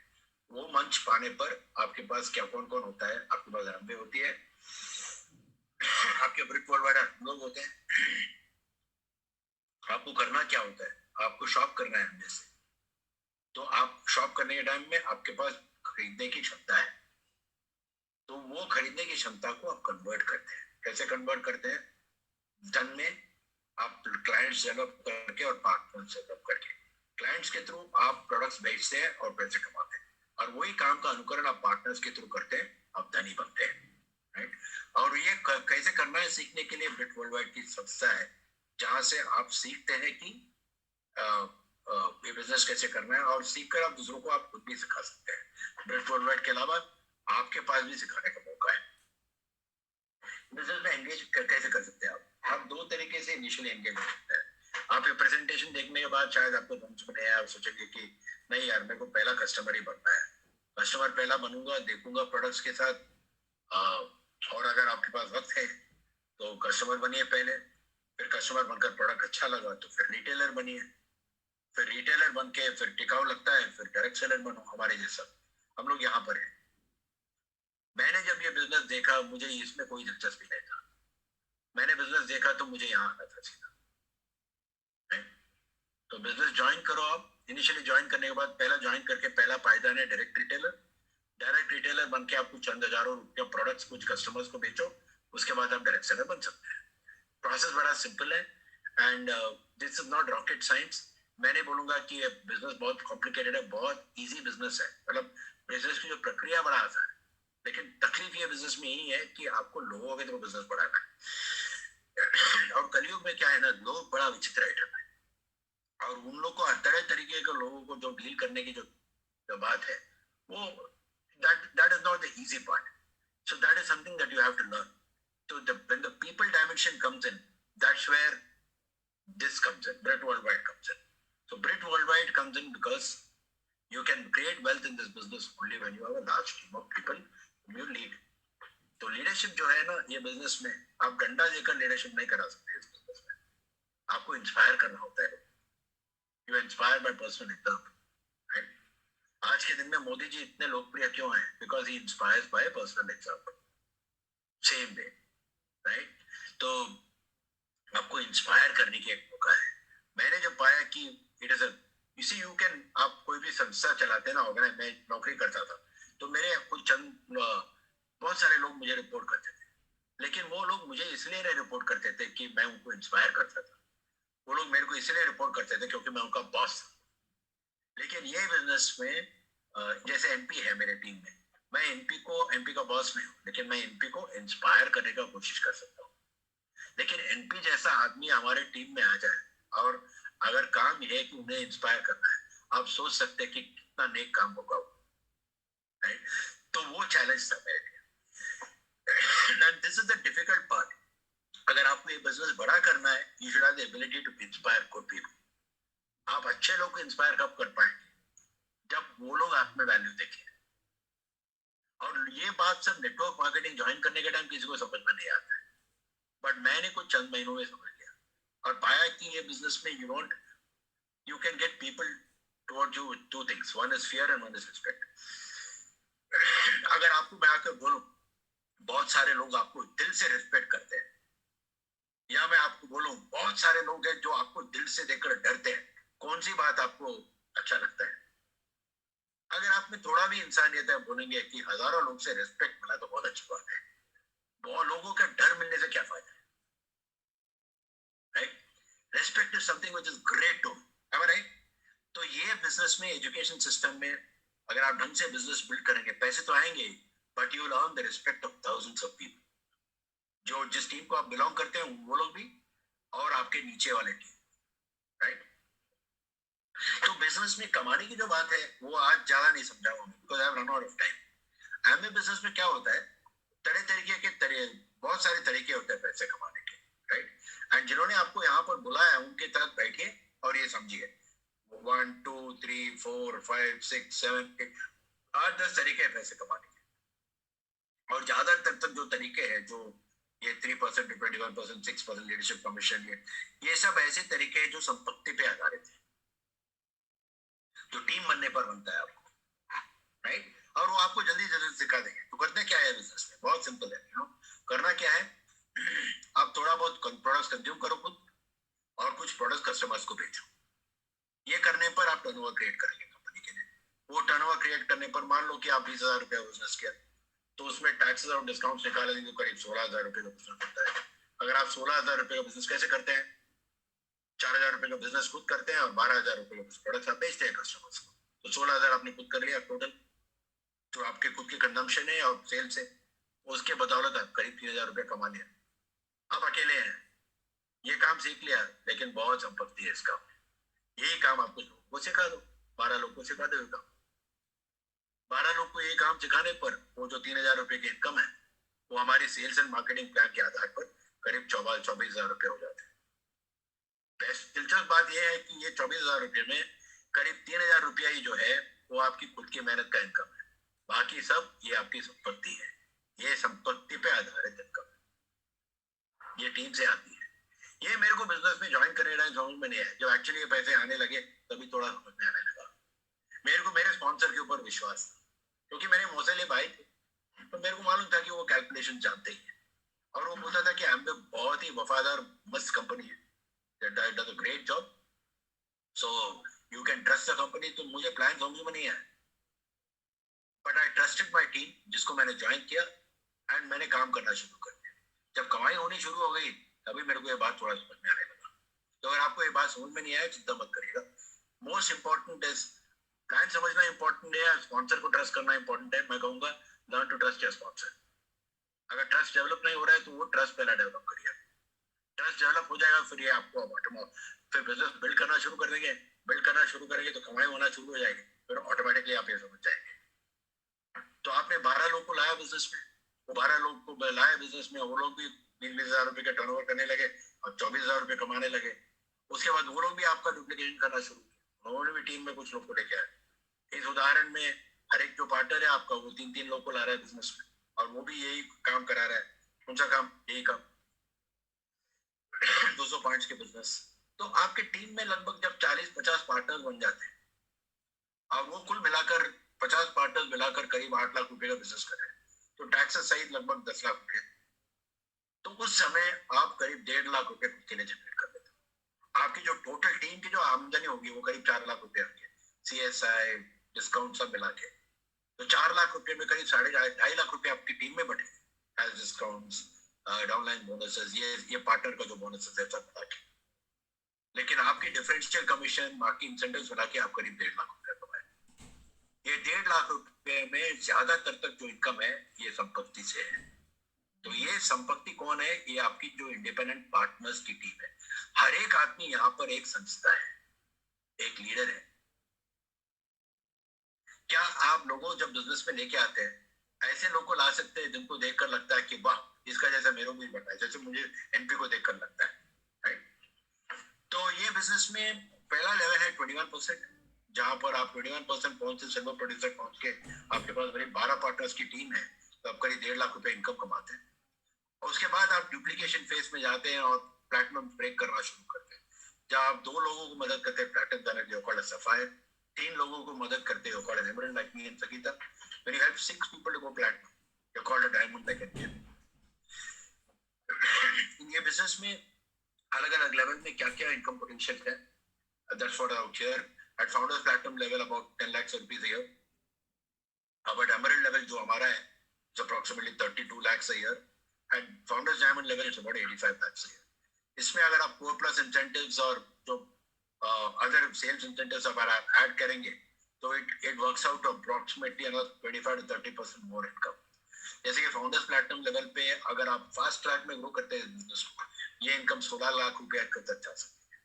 वो मंच पाने पर आपके पास क्या कौन कौन होता है? आपके पास एम्वे होती है, आपके ब्रिक वर्ल्डवाइड लोग होते हैं। आपको करना क्या होता है? आपको शॉप करना है एम्वे से। तो आप शॉप करने के टाइम में आपके पास खरीदने की क्षमता है, तो वो खरीदने की क्षमता को आप कन्वर्ट करते हैं। कैसे कन्वर्ट करते हैं? धन में आप क्लाइंट्स डेवलप करके और पार्टनर्स डेवलप करके, क्लाइंट्स के थ्रू आप प्रोडक्ट्स बेचते हैं और पैसे कमाते हैं, और वही काम का अनुकरण आप पार्टनर्स के थ्रू करते हैं, आप धनी बनते हैं, राइट। और ये कैसे करना है सीखने के लिए ब्रिट वर्ल्डवाइड की संस्था है, जहां से आप सीखते हैं कि ये बिजनेस कैसे करना है, और सीखकर आप दूसरों को आप खुद भी सिखा सकते हैं। ब्रिट वर्ल्डवाइड के अलावा आपके पास भी सिखाने का मौका है। बिजनेस में एंगेज कैसे कर सकते हैं आप 2 तरीके से इनिशियली एंगेज कर सकते हैं। आप ये प्रेजेंटेशन देखने के बाद शायद आपको समझ में नहीं आया, आप सोचेंगे कि नहीं यार, मेरे को पहला कस्टमर ही बनना है। कस्टमर पहला बनूंगा, देखूंगा प्रोडक्ट्स के साथ, और अगर आपके पास वक्त है तो कस्टमर बनिए पहले, फिर कस्टमर बनकर प्रोडक्ट अच्छा लगा तो फिर रिटेलर बनिए, फिर रिटेलर बन के फिर टिकाऊ लगता है फिर डायरेक्ट सेलर बनो। हमारे जैसा हम लोग यहाँ पर है। मैंने जब ये बिजनेस देखा, मुझे इसमें कोई दिलचस्पी नहीं था। मैंने बिजनेस देखा तो मुझे यहाँ आना था सीधा। तो बिजनेस ज्वाइन करो आप। इनिशियली ज्वाइन करने के बाद पहला ज्वाइन करके पहला पायदान है डायरेक्ट रिटेलर। डायरेक्ट रिटेलर बन के आप कुछ चंद हजारों रुपया प्रोडक्ट्स कुछ कस्टमर्स को बेचो, उसके बाद आप डायरेक्ट सेलर बन सकते हैं। प्रोसेस बड़ा सिंपल है and this is not rocket science. मैं नहीं बोलूंगा कि ये बिजनेस बहुत कॉम्प्लिकेटेड है, बहुत इजी बिजनेस है। मतलब बिजनेस की जो प्रक्रिया बड़ा आसान है, लेकिन तकलीफ ये बिजनेस में यही है कि आपको लोगों के थ्रू बिजनेस बढ़ाना है। और कलयुग में क्या है ना, लोग बड़ा विचित्र आइटम है, और उन लोग को हर तरह तरीके के लोगों को जो डील करने की जो बात है, वो that is not the easy part. So that is something that you have to learn. So when the people dimension comes in, that's where this comes in. Brit Worldwide comes in. So Brit Worldwide comes in because you can create wealth in this business only when you have a large team of people whom you lead. तो leadership जो है ना, ये business में आप डंडा देकर leadership नहीं करा सकते। इस बिजनेस में आपको इंस्पायर करना होता है। You are inspired by personal example, right? आज के दिन में मोदी जी इतने लोकप्रिय क्यों हैं? Because he inspires bye personal example, same way, right? तो आपको इंस्पायर करने की एक मौका है। मैंने जब पाया कि इट इज इसी यू कैन, आप कोई भी संस्था चलाते हैं ना, ऑर्गेनाइज, मैं नौकरी करता था तो मेरे कुछ चंद बहुत सारे लोग मुझे रिपोर्ट करते थे, लेकिन वो लोग मुझे इसलिए नहीं रिपोर्ट करते थे कि मैं उनको इंस्पायर करता था, वो लोग मेरे को इसलिए रिपोर्ट करते थे क्योंकि मैं उनका बॉस था। लेकिन ये बिजनेस में जैसे एमपी है मेरे टीम में, मैं एमपी का बॉस नहीं हूँ, लेकिन मैं एमपी को इंस्पायर करने का कोशिश कर सकता हूँ। लेकिन एनपी जैसा आदमी हमारे टीम में आ जाए और अगर काम है कि उन्हें इंस्पायर करना है, आप सोच सकते हैं कि कितना नेक काम होगा वो, राइट? तो वो चैलेंज था मेरे लिए, and this is the difficult part. अगर आपको ये बिजनेस बड़ा करना है, you should have the ability to inspire good people. आप अच्छे लोग को इंस्पायर कब कर पाएंगे? जब वो लोग आप में वैल्यू देखें। और ये बात सब नेटवर्क मार्केटिंग ज्वाइन करने के टाइम किसी को समझ में नहीं आता है, बट मैंने कुछ चंद महीनों में समझ लिया और पाया कि ये बिजनेस में you can get people towards you with two things. One is fear and one is respect. अगर आपको मैं आकर बोलूं बहुत सारे लोग आपको दिल से रिस्पेक्ट करते हैं, या मैं आपको बोलूं बहुत सारे लोग हैं जो आपको दिल से देखकर डरते हैं, कौन सी बात आपको अच्छा लगता है? अगर आप में थोड़ा भी इंसानियत है, बोलेंगे कि हजारों लोग से रिस्पेक्ट मिला तो बहुत अच्छी बात है। बहुत लोगों का डर मिलने से क्या फायदा है, right? Respect is something which is great to, am I right? तो ये बिजनेस में, एजुकेशन सिस्टम में अगर आप ढंग से बिजनेस बिल्ड करेंगे, पैसे तो आएंगे, but you will earn the respect of thousands of people, जो जिस टीम को आप बिलोंग करते हैं वो लोग भी, और आपके नीचे वाले टीम, राइट? तो बिजनेस में कमाने की जो बात है वो आज ज्यादा नहीं समझाऊंगा because I have run out of time. MA business में क्या होता है, तरह तरीके के बहुत सारे तरीके होते हैं पैसे कमाने के, राइट? एंड जिन्होंने आपको यहाँ पर बुलाया उनके तहत बैठिए और ये समझिए 1 2 3 4 5 6 7 8 8-10 तरीके हैं पैसे कमाने के। और ज्यादातर तक जो तरीके हैं, जो ये 3% 21% 6% लीडरशिप कमीशन, ये सब ऐसे तरीके हैं जो संपत्ति पे आधारित है, जो टीम बनने पर बनता है आपको, राइट? और वो आपको जल्दी जल्दी सिखा देंगे। तो करना क्या है बिजनेस में, बहुत सिंपल है, करना क्या है, आप थोड़ा बहुत प्रोडक्ट्स कंज्यूम करो खुद, और कुछ प्रोडक्ट्स कस्टमर्स को बेचो। ये करने पर आप टर्नओवर क्रिएट करेंगे कंपनी के लिए। वो टर्नओवर क्रिएट करने पर मान लो कि आप 20,000 रुपया बिजनेस किया, तो उसमें टैक्सेस और डिस्काउंट निकालेंगे तो करीब 16,000 रुपये का बिजनेस होता है। अगर आप 16,000 रुपये का बिजनेस कैसे करते हैं, 4,000 रुपये का बिजनेस खुद करते हैं और 12,000 रुपये का प्रोडक्ट आप बेचते हैं कस्टमर्स को, तो 16,000 आपने खुद कर लिया टोटल, जो आपके खुद के कंजम्पशन है और सेल से, उसके बदौलत आप करीब 3,000 रुपये कमा लिया। आप अकेले हैं, ये काम सीख लिया, लेकिन बहुत संपत्ति है इस काम में। यही काम आप कुछ लोगों को सिखा दो, 12 लोग को सिखा दो, 12 लोग को ये काम सिखाने पर वो जो 3,000 रुपए की इनकम है, वो हमारी सेल्स एंड मार्केटिंग प्लान के आधार पर करीब 24,000 रुपए हो जाते हैं। बेस्ट दिलचस्प बात यह है कि ये 24,000 रुपए में करीब 3,000 रुपया ही जो है वो आपकी खुद की मेहनत का इनकम है, बाकी सब ये आपकी संपत्ति है। ये संपत्ति पे आधारित इनकम, ये टीम से आती है। ये मेरे को बिजनेस में ज्वाइन करने का समझ में नहीं आया, जब एक्चुअली ये पैसे आने लगे तभी थोड़ा समझ में आने लगा। मेरे को मेरे स्पॉन्सर के ऊपर विश्वास था, क्योंकि मेरे मौसेले भाई थे, तो मेरे को मालूम था कि वो कैलकुलेशन जानते ही है। और वो बोलता था कि एम्बे बहुत ही वफादार मस्त कंपनी है, that does a great job, so you can trust the company. तो मुझे प्लान समझ में नहीं आया, but I trusted my team, जिसको मैंने ज्वाइन किया, एंड मैंने काम करना शुरू कर दिया। जब कमाई होनी शुरू हो गई तभी मेरे को ये बात थोड़ा समझ में आने लगा। तो अगर आपको ये बात समझ में नहीं आया, चिंता मत करिएगा। मोस्ट इंपॉर्टेंट इज प्लान समझना इंपॉर्टेंट है, स्पॉन्सर को ट्रस्ट करना इंपॉर्टेंट है। मैं कहूंगा learn to trust your sponsor. अगर ट्रस्ट डेवलप नहीं हो रहा है तो वो ट्रस्ट पहला डेवलप करिए। ट्रस्ट डेवलप हो जाएगा, फिर ये आपको फिर बिजनेस बिल्ड करना शुरू कर देंगे। बिल्ड करना शुरू करेंगे तो कमाई होना शुरू हो जाएगी, फिर ऑटोमेटिकली आप ये समझ जाएंगे। तो आपने 12 लोग को लाया बिजनेस में, वो 12 लोग को लाया बिजनेस में, वो लोग भी 20,000 रुपए का टर्नओवर करने लगे और 24,000 रुपए कमाने लगे। उसके बाद वो लोग भी आपका डुप्लीकेशन करना शुरू किया, उन्होंने भी टीम में कुछ लोग को लेके आए। इस उदाहरण में हर एक जो पार्टनर है आपका, वो 3-3 लोग को ला रहा है बिजनेस में, और वो भी यही काम करा रहा है। कौन सा काम? यही काम। 200 पॉइंट्स के बिजनेस। तो आपके टीम में लगभग जब 40-50 पार्टनर बन जाते हैं, और वो कुल मिलाकर 50 पार्टनर्स मिलाकर करीब 8 लाख रुपए का बिजनेस कर रहे हैं, तो टैक्सेस सहित लगभग 10 लाख रुपए। तो उस समय आप करीब 1.5 लाख रुपए खुद के लिए जनरेट कर देते हो। आपकी जो टोटल टीम की जो आमदनी होगी वो करीब 4 लाख रुपए होंगे, CSI डिस्काउंट सब मिला के। तो 4 लाख रुपए में करीब 2.5 लाख रुपए आपकी टीम में बटे, एज डिस्काउंट्स, डाउनलाइन बोनसेस, ये पार्टनर का जो बोनसेस है सब मिला के। लेकिन आपकी डिफरेंशियल कमीशन, बाकी इंसेंटिव्स मिला के आप करीब 1.5 लाख रुपए कमाए। ये 1.5 लाख रुपए में ज्यादातर तक जो इनकम है ये संपत्ति से है। तो ये संपत्ति कौन है? ये आपकी जो इंडिपेंडेंट पार्टनर्स की टीम है। हर एक आदमी यहाँ पर एक संस्था है, एक लीडर है। क्या आप लोगों जब बिजनेस में लेके आते हैं ऐसे लोगों को ला सकते हैं जिनको देखकर लगता है कि वाह इसका जैसा मेरे को भी बनना है, जैसे मुझे एनपी को देखकर लगता है, राइट? तो ये बिजनेस में पहला लेवल है 21%, जहां पर आप 21% पहुंच से सिल्वर प्रोड्यूसर पहुंच के आपके पास करीब 12 पार्टनर्स की टीम है, तो आप करीब 1.5 लाख रुपए इनकम कमाते हैं। और उसके बाद आप डुप्लीकेशन फेज में जाते हैं और प्लैटिनम ब्रेक करना शुरू करते हैं, जहां आप 2 लोगों को मदद करते हैं, प्लैटिनम जाने के लिए सफायर, 3 लोगों को मदद करते हो called emerald like me and Sakita. When you help 6 people to go platinum, you're called a diamond like NPM. ये बिजनेस में अलग-अलग लेवल में क्या-क्या इनकम पोटेंशियल है, that's what out here at founders platinum level about 10 lakhs rupees a year. But emerald level जो हमारा है is approximately 32 lakhs a year. At founders diamond level it's about 85 lakhs a year. इसमें अगर आप core plus incentives और जो other sales incentives अगर आप ऐड करेंगे तो it works out to approximately another 25 to 30% more income. जैसे कि फाउंडर्स प्लैटिनम लेवल पे अगर आप फास्ट ट्रैक में ग्रो करते हैं बिजनेस को, ये इनकम 16 लाख रुपए तक जा सकती है।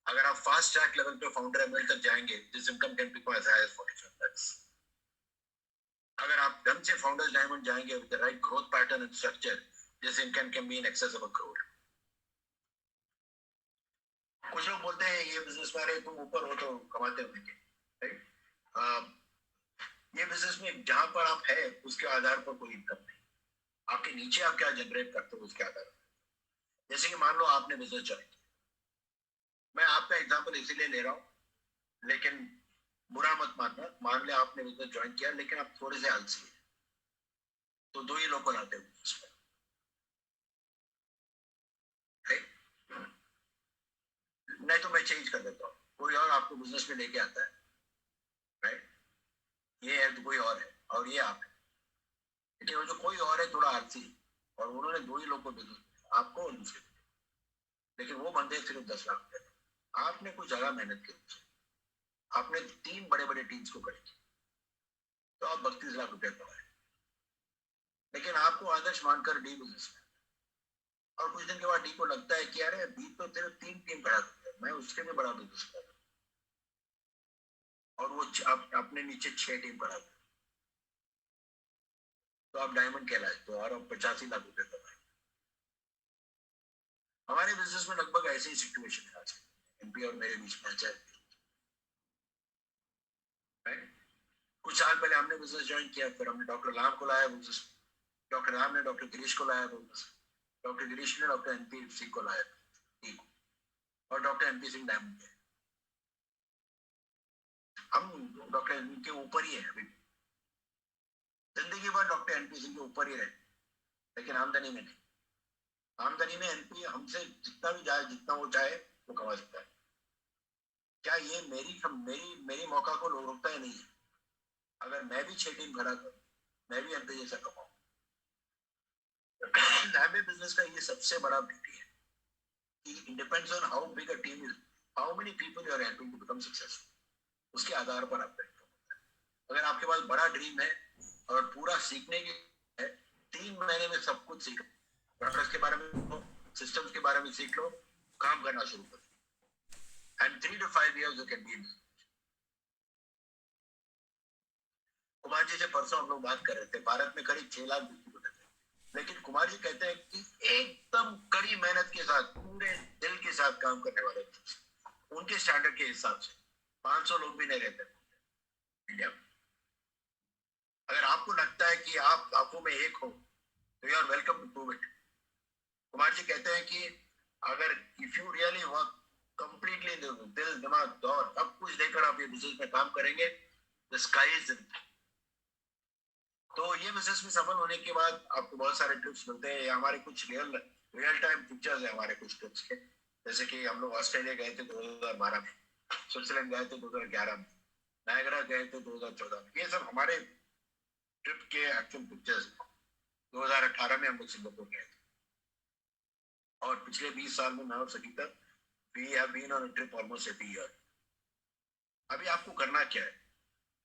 अगर आप फास्ट ट्रैक लेवल पे फाउंडर एमएल तक जाएंगे, this income can be as high as 45 lakhs. अगर आप ढंग से फाउंडर्स डायमंड जाएंगे with the right growth pattern and structure, this income can be in excess of a crore. कुछ लोग बोलते हैं ये बिजनेस वाले तुम ऊपर हो तो कमाते होंगे, राइट? ये बिजनेस में जहां पर आप है उसके आधार पर कोई इनकम नहीं, आपके नीचे आप क्या जनरेट करते हो उसके आधार पर। जैसे कि मान लो आपने बिजनेस ज्वाइन किया, मैं आपका एग्जांपल इसीलिए ले रहा हूं, लेकिन बुरा मत मानना, मान ले आपने बिजनेस ज्वाइन किया लेकिन आप थोड़े से आलसी हैं, तो 2 ही लोग को लाते हो बिजनेस में, नहीं तो मैं चेंज कर देता हूँ, कोई और आपको बिजनेस में लेके आता है, राइट? ये है तो कोई और है और ये आप है, लेकिन जो कोई और है थोड़ा आलसी और उन्होंने 2 ही लोग को बिजनेस, आपको और दूसरे, लेकिन वो बंदे सिर्फ 10 लाख रुपए, आपने कुछ ज्यादा मेहनत की, आपने 3 बड़े बड़े टीम्स को खड़े किया, तो आप 32 लाख रुपए कमाए, लेकिन आपको आदर्श मानकर डी बिजनेस में, और कुछ दिन के बाद डी को लगता है कि अरे बी तो तेरे 3 टीम खड़ा कर, मैं उसके भी बड़ा बिजनेस कर, और वो अपने नीचे 6 टीम खड़ा कर, तो आप डायमंड कहलाए, तो और 85 लाख रुपए कमाए। हमारे बिजनेस में लगभग ऐसी ही सिचुएशन है आज एमपी और मेरे बीच में, कुछ साल पहले हमने बिजनेस ज्वाइन किया, फिर हमने डॉक्टर राम को लाया बिजनेस, डॉक्टर राम ने डॉक्टर गिरीश को लाया बिजनेस, डॉक्टर गिरीश ने डॉक्टर एनपी सिंह को लाया, और डॉक्टर एनपी सिंह डायमंड है, हम डॉक्टर एनपी के ऊपर ही है अभी, जिंदगी भर डॉक्टर एनपी सिंह के ऊपर ही रहे, लेकिन आमदनी में नहीं। आमदनी में एनपी हमसे जितना भी जाए, जितना वो चाहे वो कमा सकता है। क्या ये मेरी मौका को रोकता है? नहीं है। अगर मैं भी 6 टीम खड़ा करूं, मैं भी एनपी जैसा कमाऊं। बिजनेस का ये सबसे बड़ा ब्यूटी है कि it depends on how big a team is, how many people you are helping to become successful, उसके आधार पर आपका इनकम होता है। अगर आपके पास बड़ा ड्रीम है और पूरा सीखने की है, 3 महीने में सब कुछ सीख, प्रोडक्ट्स के बारे में, सिस्टम्स के बारे में सीख लो, काम करना शुरू करो, and 3 to 5 years you can be in। Kumar ji से परसों हम लोग बात कर रहे थे, भारत में करीब 6 लाख डिस्ट्रीब्यूटर थे, लेकिन कुमार जी कहते हैं कि एकदम कड़ी मेहनत के साथ, पूरे दिल के साथ काम करने वाले, उनके स्टैंडर्ड के हिसाब से 500 लोग भी नहीं रहते इंडिया में। अगर आपको लगता है कि आप लाखों में एक हो, तो you are welcome to prove it. Kumar ji कहते हैं कि अगर if you really work completely दिल दिमाग दौर सब कुछ देकर आप ये बिजनेस में काम करेंगे, द स्काई इज लिमिट। तो ये बिजनेस में सफल होने के बाद आपको बहुत सारे टिप्स मिलते हैं। हमारे कुछ रियल रियल टाइम पिक्चर्स है हमारे कुछ टिप्स के, जैसे कि हम लोग ऑस्ट्रेलिया गए थे 2012 में, स्विट्जरलैंड गए थे 2011 में, नायगरा गए थे 2014 में। ये सब हमारे ट्रिप के एक्चुअल पिक्चर्स। 2018 में हम लोग सिंगापुर गए थे, और पिछले 20 साल में मैं और Sangeeta we have been on a trip almost every year. अभी आपको करना क्या है,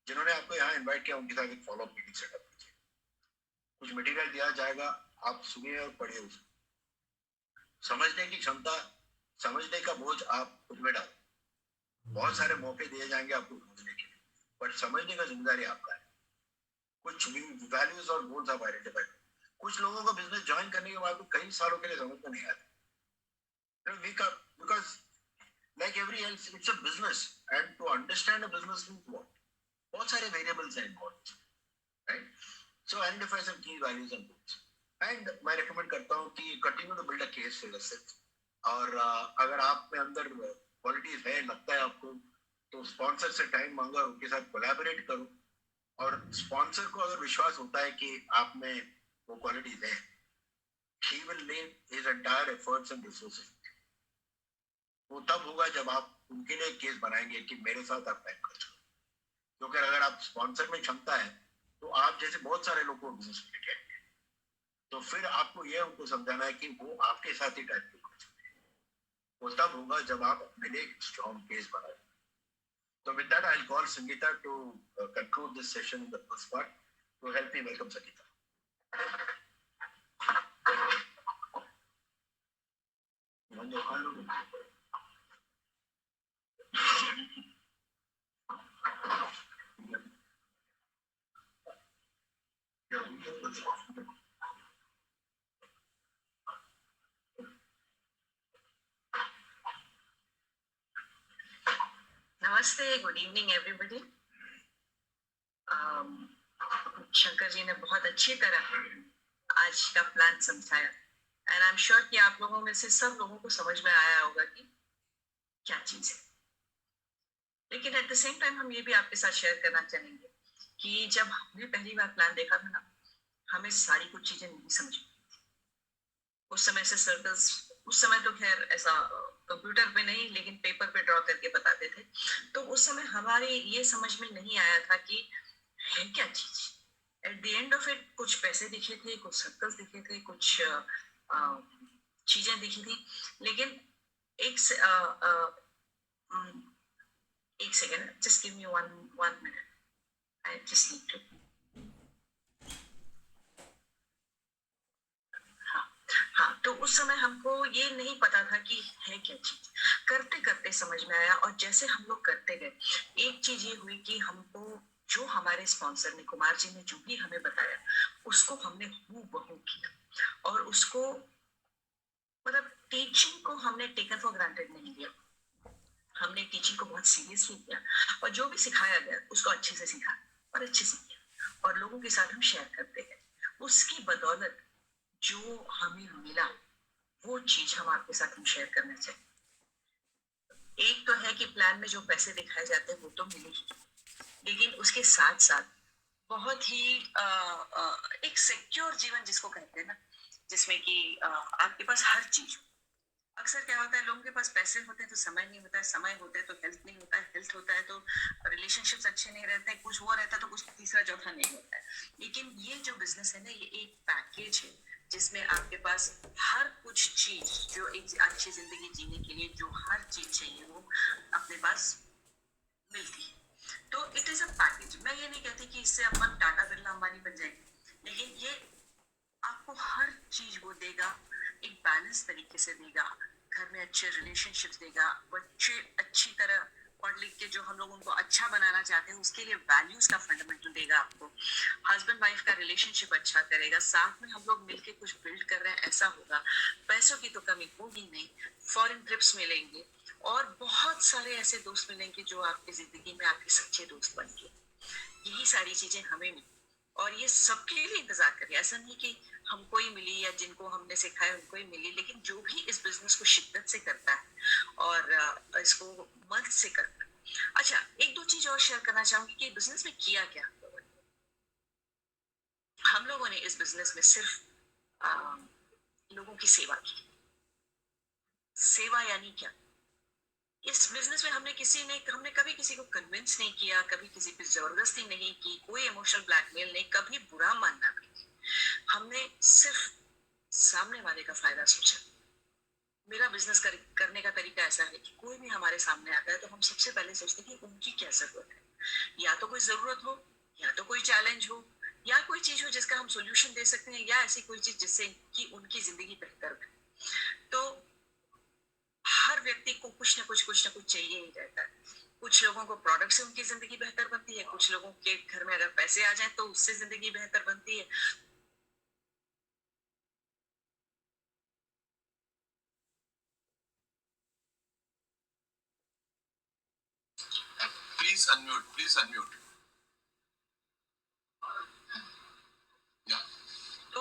जिन्होंने आपको यहाँ इनवाइट किया उनके साथ एक फॉलो अप मीटिंग सेटअप कीजिए। कुछ मटेरियल दिया जाएगा, आप सुनिए और पढ़िए उसको। समझने की क्षमता, समझने का बोझ आप खुद में डालो। बहुत सारे मौके दिए जाएंगे आपको समझने के लिए, बट समझने का जिम्मेदारी आपका है। कुछ वैल्यूज और गोल्स आप आइडेंटिफाई करें। कुछ लोगों को बिजनेस ज्वाइन करने के बाद तो कई सालों के लिए समझ में नहीं आता, because like every else it's a business, and to understand a business means what, बहुत सारे variables हैं involved, right? So identify some key values and goals, and मैं recommend करता हूँ कि continue to build a case for yourself। और अगर आप में अंदर qualities है, लगता है आपको, तो sponsor से time मांगो, उनके साथ collaborate करो। और sponsor को अगर विश्वास होता है कि आप में वो qualities है, he will lay his entire efforts and resources। वो तब होगा जब आप उनके लिए केस बनाएंगे कि मेरे साथ आप टाइम खर्च करो। क्योंकि अगर आप स्पॉन्सर में क्षमता है तो आप जैसे बहुत सारे लोग को बिजनेस में लेके आएंगे, तो फिर आपको ये उनको समझाना है कि वो आपके साथ ही टाइम क्यों खर्च करें। वो तब होगा जब आप अपने लिए एक स्ट्रॉन्ग केस बनाए। तो with that I will call Sangeeta to conclude this session in the first part. तो help me welcome Sangeeta. Namaste, good evening everybody. Shankar ji ने बहुत अच्छी तरह आज का प्लान समझाया, एंड आई एम श्योर कि आप लोगों में से सब लोगों को समझ में आया होगा कि क्या चीज है। लेकिन एट द सेम टाइम हम ये भी आपके साथ शेयर करना चाहेंगे कि जब हमने पहली बार प्लान देखा था ना, हमें सारी कुछ चीजें नहीं समझ में। उस समय से सर्कल्स, उस समय तो खैर ऐसा कंप्यूटर पे नहीं लेकिन पेपर पे ड्रॉ करके बताते थे, तो उस समय हमारे ये समझ में नहीं आया था कि है क्या चीज। At the end of it कुछ पैसे दिखे थे, कुछ सर्कल्स दिखे थे, कुछ चीजें दिखी थी, लेकिन एक second, just give me one minute, I just need to. हाँ, तो उस समय हमको ये नहीं पता था कि है क्या चीज। करते करते समझ में आया, और जैसे हम लोग करते गए, एक चीज ये हुई कि हमको जो हमारे स्पॉन्सर ने, कुमार जी ने जो भी हमें बताया, उसको हमने हूबहू किया। और उसको मतलब टीचिंग को हमने टेकन फॉर ग्रांटेड नहीं लिया, हमने टीचिंग को बहुत सीरियसली किया, और जो भी सिखाया गया उसको अच्छे से सीखा और अच्छे से किया, और लोगों के साथ हम शेयर करते गए। उसकी बदौलत जो हमें मिला वो चीज हम आपके साथ हम शेयर करना चाहिए। एक तो है कि प्लान में जो पैसे दिखाए जाते हैं वो तो मिले ही, लेकिन उसके साथ साथ बहुत ही एक सिक्योर जीवन जिसको कहते हैं ना, जिसमें कि आपके पास हर चीज। अक्सर क्या होता है, लोगों के पास पैसे होते हैं तो समय नहीं होता है, समय होता है तो हेल्थ नहीं होता है, हेल्थ होता है तो रिलेशनशिप्स अच्छे नहीं रहते, कुछ वो रहता है तो कुछ तीसरा चौथा नहीं होता है। लेकिन ये जो बिजनेस है ना, ये एक पैकेज है जिसमें आपके पास हर कुछ चीज, जो एक अच्छी जिंदगी जीने के लिए जो हर चीज चाहिए वो अपने पास मिलती है। तो इट इज अ पैकेज। मैं ये नहीं कहती कि इससे अपन टाटा बिरला अंबानी बन जाएंगे, लेकिन ये आपको हर चीज वो देगा, एक बैलेंस तरीके से देगा, घर में अच्छे रिलेशनशिप्स देगा, बच्चे अच्छी तरह पढ़ लिख के जो हम लोग उनको अच्छा बनाना चाहते हैं उसके लिए वैल्यूज का फंडामेंटल देगा आपको, हस्बैंड वाइफ का रिलेशनशिप अच्छा करेगा, साथ में हम लोग मिलके कुछ बिल्ड कर रहे हैं ऐसा होगा, पैसों की तो कमी होगी नहीं, फॉरेन ट्रिप्स मिलेंगे, और बहुत सारे ऐसे दोस्त मिलेंगे जो आपकी जिंदगी में आपके सच्चे दोस्त बन गए। यही सारी चीजें हमें मिली, और ये सबके लिए इंतजार कर रही है। ऐसा नहीं कि हमको ही मिली या जिनको हमने सिखाया उनको ही मिली, लेकिन जो भी इस बिजनेस को शिद्दत से करता है और इसको मन से करता है। अच्छा, एक दो चीज और शेयर करना चाहूंगी कि बिजनेस में किया क्या हम लोगों ने इस बिजनेस में सिर्फ लोगों की सेवा की। सेवा यानी क्या? इस बिजनेस में हमने कभी किसी को कन्विंस नहीं किया, कभी किसी पे जबरदस्ती नहीं की, कोई इमोशनल ब्लैकमेल नहीं, कभी बुरा मानना नहीं। हमने सिर्फ सामने वाले का फायदा सोचा। मेरा बिजनेस करने का तरीका ऐसा है कि कोई भी हमारे सामने आता है तो हम सबसे पहले सोचते हैं कि उनकी क्या जरूरत है। या तो कोई जरूरत हो, या तो कोई चैलेंज हो, या कोई चीज हो जिसका हम सोल्यूशन दे सकते हैं, या ऐसी कोई चीज जिससे कि उनकी जिंदगी बेहतर बने। तो हर व्यक्ति को कुछ ना कुछ चाहिए ही रहता है। कुछ लोगों को प्रोडक्ट से उनकी जिंदगी बेहतर बनती है, कुछ लोगों के घर में अगर पैसे आ जाए तो उससे जिंदगी बेहतर बनती है। Please unmute. Please unmute. Yeah. तो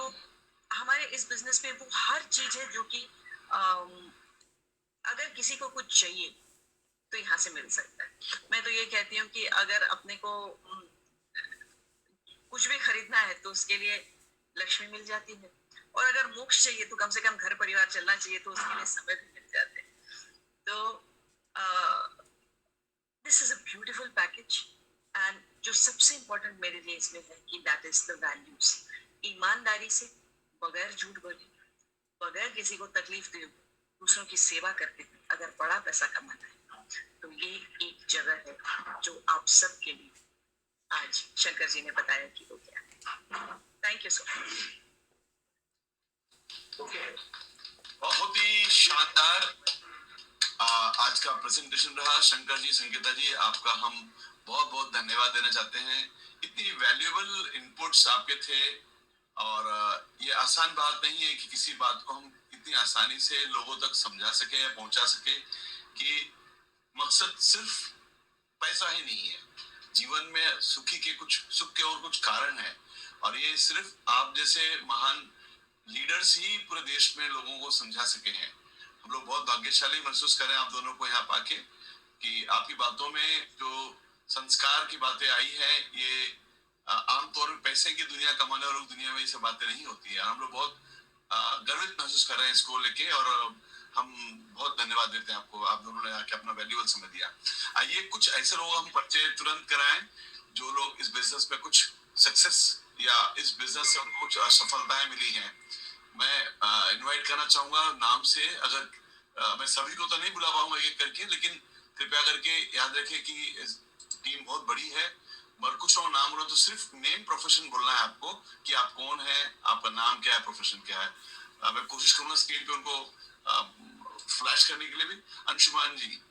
हमारे इस बिजनेस में वो हर चीज है जो कि अगर किसी को कुछ चाहिए तो यहाँ से मिल सकता है। मैं तो ये कहती हूँ कि अगर अपने को कुछ भी खरीदना है तो उसके लिए लक्ष्मी मिल जाती है, और अगर मोक्ष चाहिए तो कम से कम घर परिवार चलना चाहिए तो उसके लिए समय भी मिल जाते हैं। तो this is a beautiful package. And जो सबसे इम्पोर्टेंट मेरे लिए इसमें है कि दैट इज द वैल्यूज। ईमानदारी से, बगैर झूठ बोले, बगैर किसी को तकलीफ दे, दूसरों की सेवा करके अगर बड़ा पैसा कमाना है तो ये एक जगह है जो आप सबके लिए आज शंकर जी ने बताया कि वो क्या है। Thank you so much. बहुत ही शानदार आज का प्रेजेंटेशन रहा। शंकर जी, संगीता जी, आपका हम बहुत बहुत धन्यवाद देना चाहते हैं। इतनी वैल्यूएबल इनपुट्स आपके थे, और ये आसान बात नहीं है कि किसी बात को हम इतनी आसानी से लोगों तक समझा सके या पहुंचा सके कि मकसद सिर्फ पैसा ही नहीं है। जीवन में सुख के और कुछ कारण है, और ये सिर्फ आप जैसे महान लीडर्स ही पूरे देश में लोगों को समझा सके हैं। हम लोग बहुत भाग्यशाली महसूस करें आप दोनों को यहाँ पाके कि आपकी बातों में जो संस्कार की बातें आई है, ये आमतौर में पैसे की दुनिया कमाने वालों की दुनिया में ये सब बातें नहीं होती है। हम लोग बहुत गर्वित महसूस कर रहे हैं इसको लेके, और हम बहुत धन्यवाद देते हैं आपको। आप दोनों ने आके अपना वैल्यूएबल समय दिया। आइए कुछ ऐसे लोग हम परिचय तुरंत कराएं जो लोग इस बिजनेस में कुछ सक्सेस या इस बिजनेस से कुछ असफलताएं मिली हैं। मैं इनवाइट करना चाहूंगा नाम से। अगर मैं सभी को तो नहीं बुला पाऊंगा एक करके, लेकिन कृपया करके याद रखें कि टीम बहुत बड़ी है। मगर कुछ लोग नाम बोलो तो सिर्फ नेम प्रोफेशन बोलना है आपको कि आप कौन है, आपका नाम क्या है, प्रोफेशन क्या है। मैं कोशिश करूंगा स्क्रीन पे उनको फ्लैश करने के लिए भी। अंशुमान जी।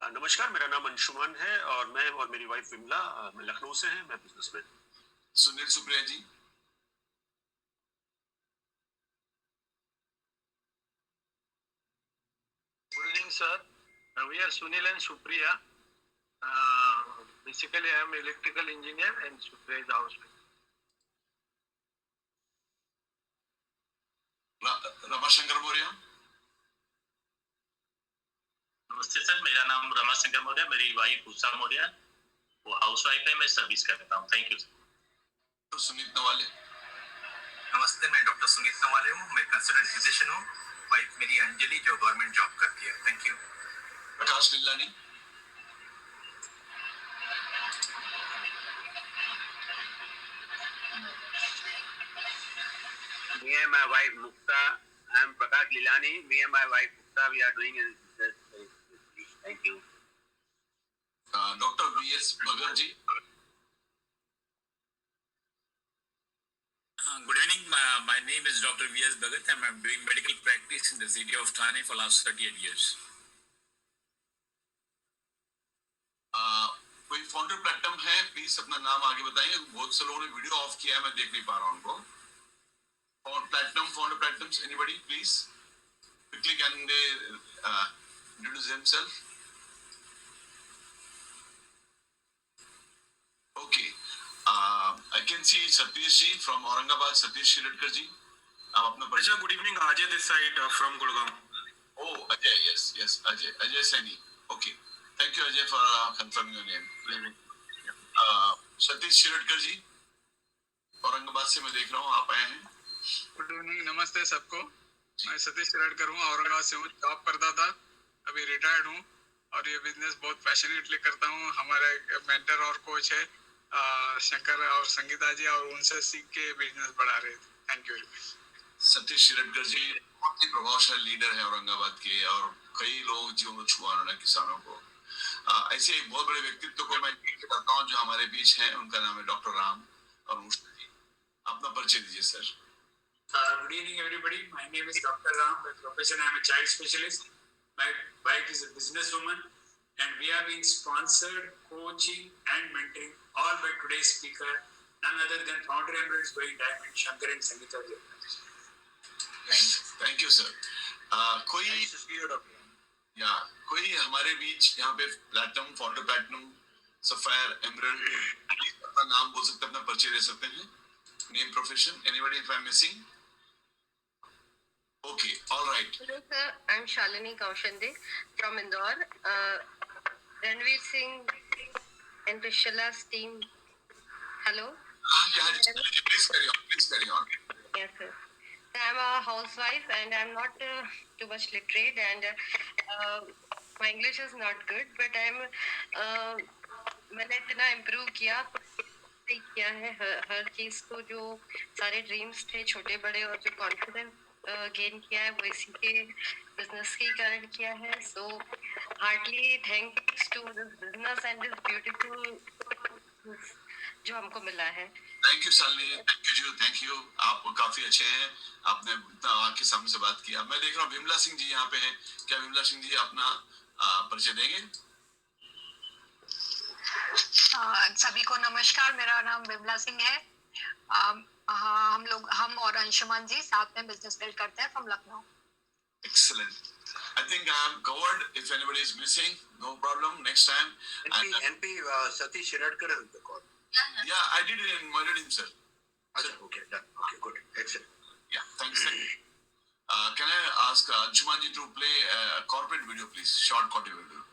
नमस्कार, मेरा नाम अंशुमान है और मैं और मेरी वाइफ विमला लखनऊ से हैं। मैं businessman. Sunil Supriya ji. Good evening, sir. We are Sunil and Supriya. Basically, I am electrical engineer and Supriya is the housewife. Ramashankar Maurya. नमस्ते सर, मेरा नाम रमाशंकर मौर्य, मेरी वाइफ उषा मौर्य, वो हाउसवाइफ है, मैं सर्विस करता हूँ। Thank you sir. Suneet Nawale. नमस्ते, मैं डॉक्टर सुनीत नवाले हूँ, मैं कंसल्टेंट फिजिशियन हूँ। वाइफ मेरी अंजलि जो गवर्नमेंट जॉब करती है। Thank you. Prakash Leelani. Me and my wife Mukta, I am Prakash Lilani. Me and my wife Mukta, we are doing this. Thank you. Dr. V.S. Bhagat ji. Good evening. My name is Dr. V.S. Bhagat and I'm doing medical practice in the city of Thane for last 38 years. कोई founder platform है, please अपना नाम आगे बताइए। बहुत से लोगों ने वीडियो ऑफ किया है, मैं देख नहीं पा रहा हूं उनको। Founder platinums, anybody please quickly can they introduce themselves? Okay, can see Satish ji from Aurangabad. Satish Shirodkar ji, आप अपना परिचय. Good evening, Ajay this side from Gurgaon. Oh, Ajay, yes, Ajay Saini. Okay, thank you Ajay for confirming your name. Satish Shirodkar ji, Aurangabad से मैं देख रहा हूँ आप आए हैं. गुड इवनिंग, नमस्ते सबको. मैं सतीश शिरडकर हूँ, औरंगाबाद से हूँ. जॉब करता था, अभी रिटायर्ड हूँ और ये बिजनेस बहुत पैशनेटली करता हूँ. हमारे मेंटर और कोच है शंकर और संगीता जी, और उनसे सीख के बिजनेस बढ़ा रहे थे. Thank you very much. Satish Shirdkar ji बहुत ही प्रभावशाली लीडर है औरंगाबाद के, और कई लोग जीवन को छुआ उन्होंने किसानों को. ऐसे एक बहुत बड़े व्यक्तित्व को मैं करता हूँ जो हमारे बीच हैं. उनका नाम है डॉक्टर राम और मुश्ता जी. अपना परिचय दीजिए sir. Good evening, everybody. My name is Dr. Ram. By profession, I am a child specialist. My wife is a businesswoman, and we are being sponsored, coaching, and mentoring all by today's speaker, none other than founder Emirates Going Diamond, Shankar and Sangeeta ji. Thank you, sir. कोई हमारे बीच यहाँ पे platinum, fonder platinum, sapphire, emerald, अपना नाम बोल सकते हैं, अपना परिचय दे सकते हैं. Name, profession, anybody if I'm missing? Okay, all right. Hello sir, I'm Shalini Kaushande from Indore. Ranveer Singh and Trishala's team. Hello. Please carry on. Yes sir. So I'm a housewife and I'm not too much literate, and my English is not good, but मैंने इतना improve किया है हर चीज को. जो सारे dreams थे छोटे बड़े और जो कॉन्फिडेंस गेन किया है वो इसी के बिजनेस के कारण किया है. So heartly thanks to this business and this beautiful जो हमको मिला है. Thank you Shalini, thank you. आप काफी अच्छे हैं, आपने आपके सामने से बात किया. मैं देख रहा हूँ विमला सिंह जी यहाँ पे है. क्या विमला सिंह जी अपना परिचय देंगे? सभी को नमस्कार. मेरा नाम विमला सिंह है. हम और अंशुमान जी साथ में बिजनेस बिल्ड करते हैं from Lucknow. Excellent. I think I am covered. If anybody is missing, no problem. Next time. NP Satish Shirodkar is the call. Yeah, I did invited him, sir. Okay, done. Okay, good. Excellent. Yeah, thanks. Can I ask Anshuman ji to play a corporate video, please? Short corporate video.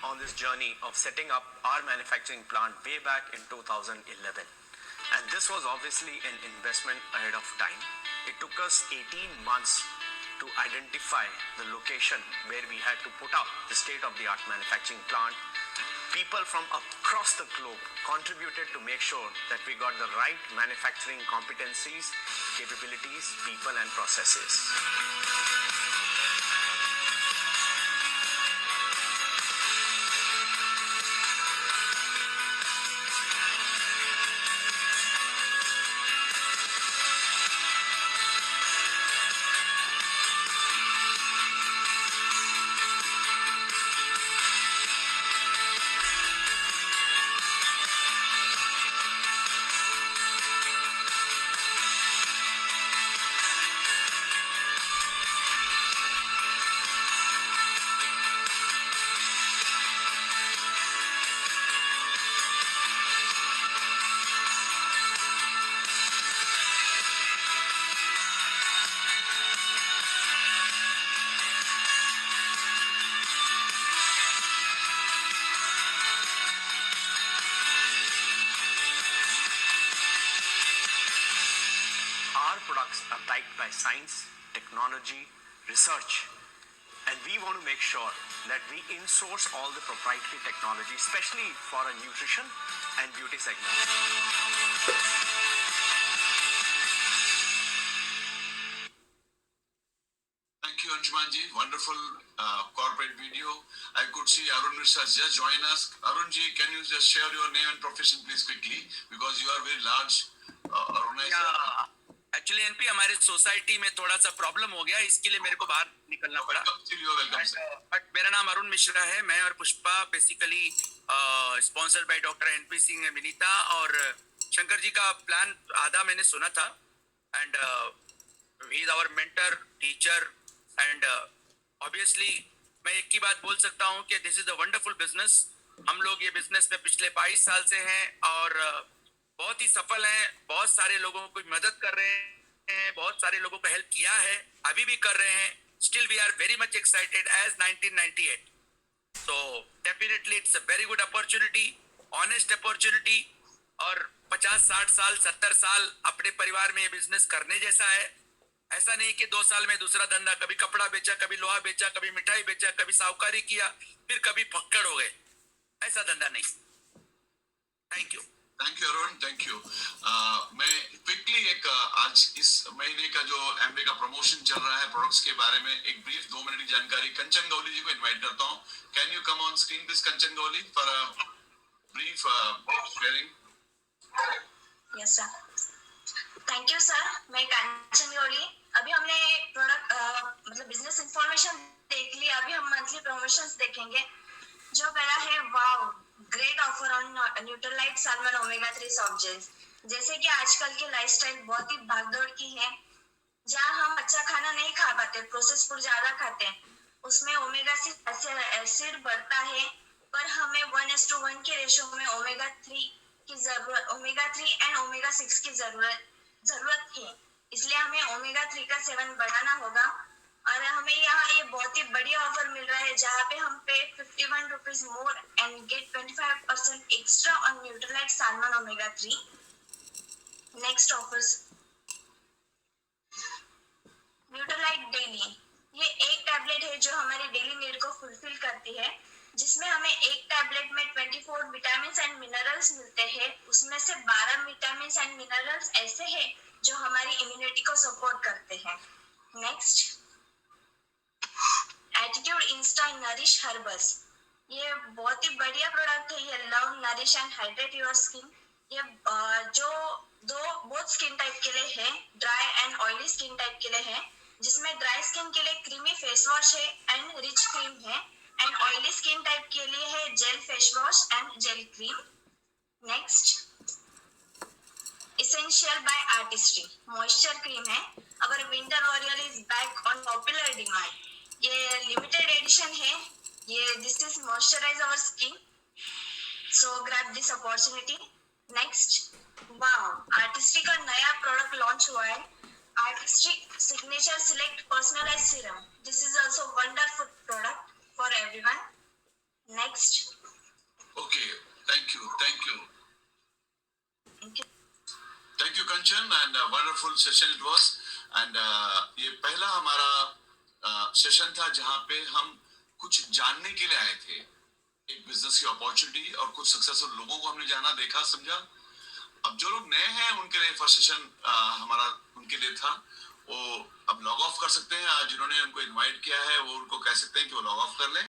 On this journey of setting up our manufacturing plant way back in 2011, and this was obviously an investment ahead of time. It took us 18 months to identify the location where we had to put up the state-of-the-art manufacturing plant. People from across the globe contributed to make sure that we got the right manufacturing competencies, capabilities, people and processes. science, technology, research. And we want to make sure that we in-source all the proprietary technology, especially for our nutrition and beauty segment. Thank you, Anshuman ji. Wonderful corporate video. I could see Arun Mishra just join us. Arun ji, can you just share your name and profession please quickly, because you are very large organizer. Actually NP हमारे society में थोड़ा सा problem हो गया, इसके लिए मेरे को बाहर निकलना पड़ा। बट मेरा नाम अरुण मिश्रा है। मैं और Pushpa basically sponsored by doctor NP Singh Vinita और शंकर जी का प्लान आधा मैंने सुना था। And he is our mentor, teacher and obviously मैं एक ही बात बोल सकता हूँ कि this is a wonderful business. हम लोग ये बिजनेस में पिछले 22 साल से हैं और बहुत ही सफल हैं। बहुत सारे लोगों को मदद कर रहे हैं, बहुत सारे लोगों को हेल्प किया है, अभी भी कर रहे हैं। Still we are very much excited as 1998। So definitely it's a very good opportunity, honest opportunity. और 50, 60 साल, 70 साल अपने परिवार में ये बिजनेस करने जैसा है। ऐसा नहीं कि 2 साल में दूसरा धंधा, कभी कपड़ा बेचा, कभी लोहा बेचा, कभी मिठाई बेचा, कभी साहूकारी किया, फिर कभी फक्कड़ हो गए। ऐसा धंधा नहीं। Thank you. Thank you Arun, thank you. मैं क्विकली एक आज इस महीने का जो एमवे का प्रमोशन चल रहा है प्रोडक्ट्स के बारे में एक ब्रीफ 2 मिनट की जानकारी कंचन गौली जी को इनवाइट करता हूँ। Can you come on screen please Kanchan Gauli for a brief sharing. Yes sir, thank you sir. मैं कंचन गौली। अभी हमने प्रोडक्ट मतलब बिजनेस इंफॉर्मेशन देख ली, अभी हम मंथली प्रमोशंस देखेंगे। जो पहला है, wow great offer on Nutrilite salmon omega 3 soft gels. जैसे कि आजकल की लाइफस्टाइल बहुत ही भागदौड़ की है, जहाँ हम अच्छा खाना नहीं खा पाते, प्रोसेस फूड ज्यादा खाते हैं, उसमें ओमेगा 6 एसिड बढ़ता है, पर हमें 1:1 के रेशो में ओमेगा 3 की जरूरत, ओमेगा 3 एंड ओमेगा 6 की जरूरत है। इसलिए हमें ओमेगा 3 का सेवन बढ़ाना होगा। और हमें यहाँ ये बहुत ही बढ़िया ऑफर मिल रहा है, जहाँ पे हम पे 51 rupees more and get 25% extra on Nutrilite salmon omega 3। Next offers, Nutrilite daily. ये एक टैबलेट है जो हमारी डेली नीड को फुलफिल करती है, जिसमें हमें एक टैबलेट में 24 विटामिन एंड मिनरल्स मिलते हैं। उसमें से 12 विटामिन एंड मिनरल्स ऐसे हैं जो हमारी इम्यूनिटी को सपोर्ट करते हैं। Next, Attitude Insta Nourish Herbals. ये बहुत ही बढ़िया प्रोडक्ट है। ये love, nourish and hydrate your skin. ये जो बोथ स्किन टाइप के लिए है, dry and oily skin type के लिए है, जिसमें ड्राई स्किन के लिए क्रीमी फेस वॉश है एंड रिच क्रीम है, एंड ऑयली स्किन टाइप के लिए है gel face wash and gel cream. Next, essential by Artistry moisture cream है। Our winter warrior is back on popular demand. ये limited edition है। ये this is moisturise our skin, so grab this opportunity. Next, wow artistry का नया product launch हुआ है, artistry signature select personalise serum. This is also wonderful product for everyone. Next, okay, thank you, thank you, thank you Kanchan and wonderful session it was. And ये पहला हमारा session था जहां पे हम कुछ जानने के लिए आए थे, एक बिजनेस की अपॉर्चुनिटी और कुछ सक्सेसफुल लोगों को हमने जाना, देखा, समझा। अब जो लोग नए हैं उनके लिए फर्स्ट सेशन हमारा उनके लिए था। वो अब लॉग ऑफ कर सकते हैं। आज जिन्होंने उनको इनवाइट किया है वो उनको कह सकते हैं कि वो लॉग ऑफ कर लें।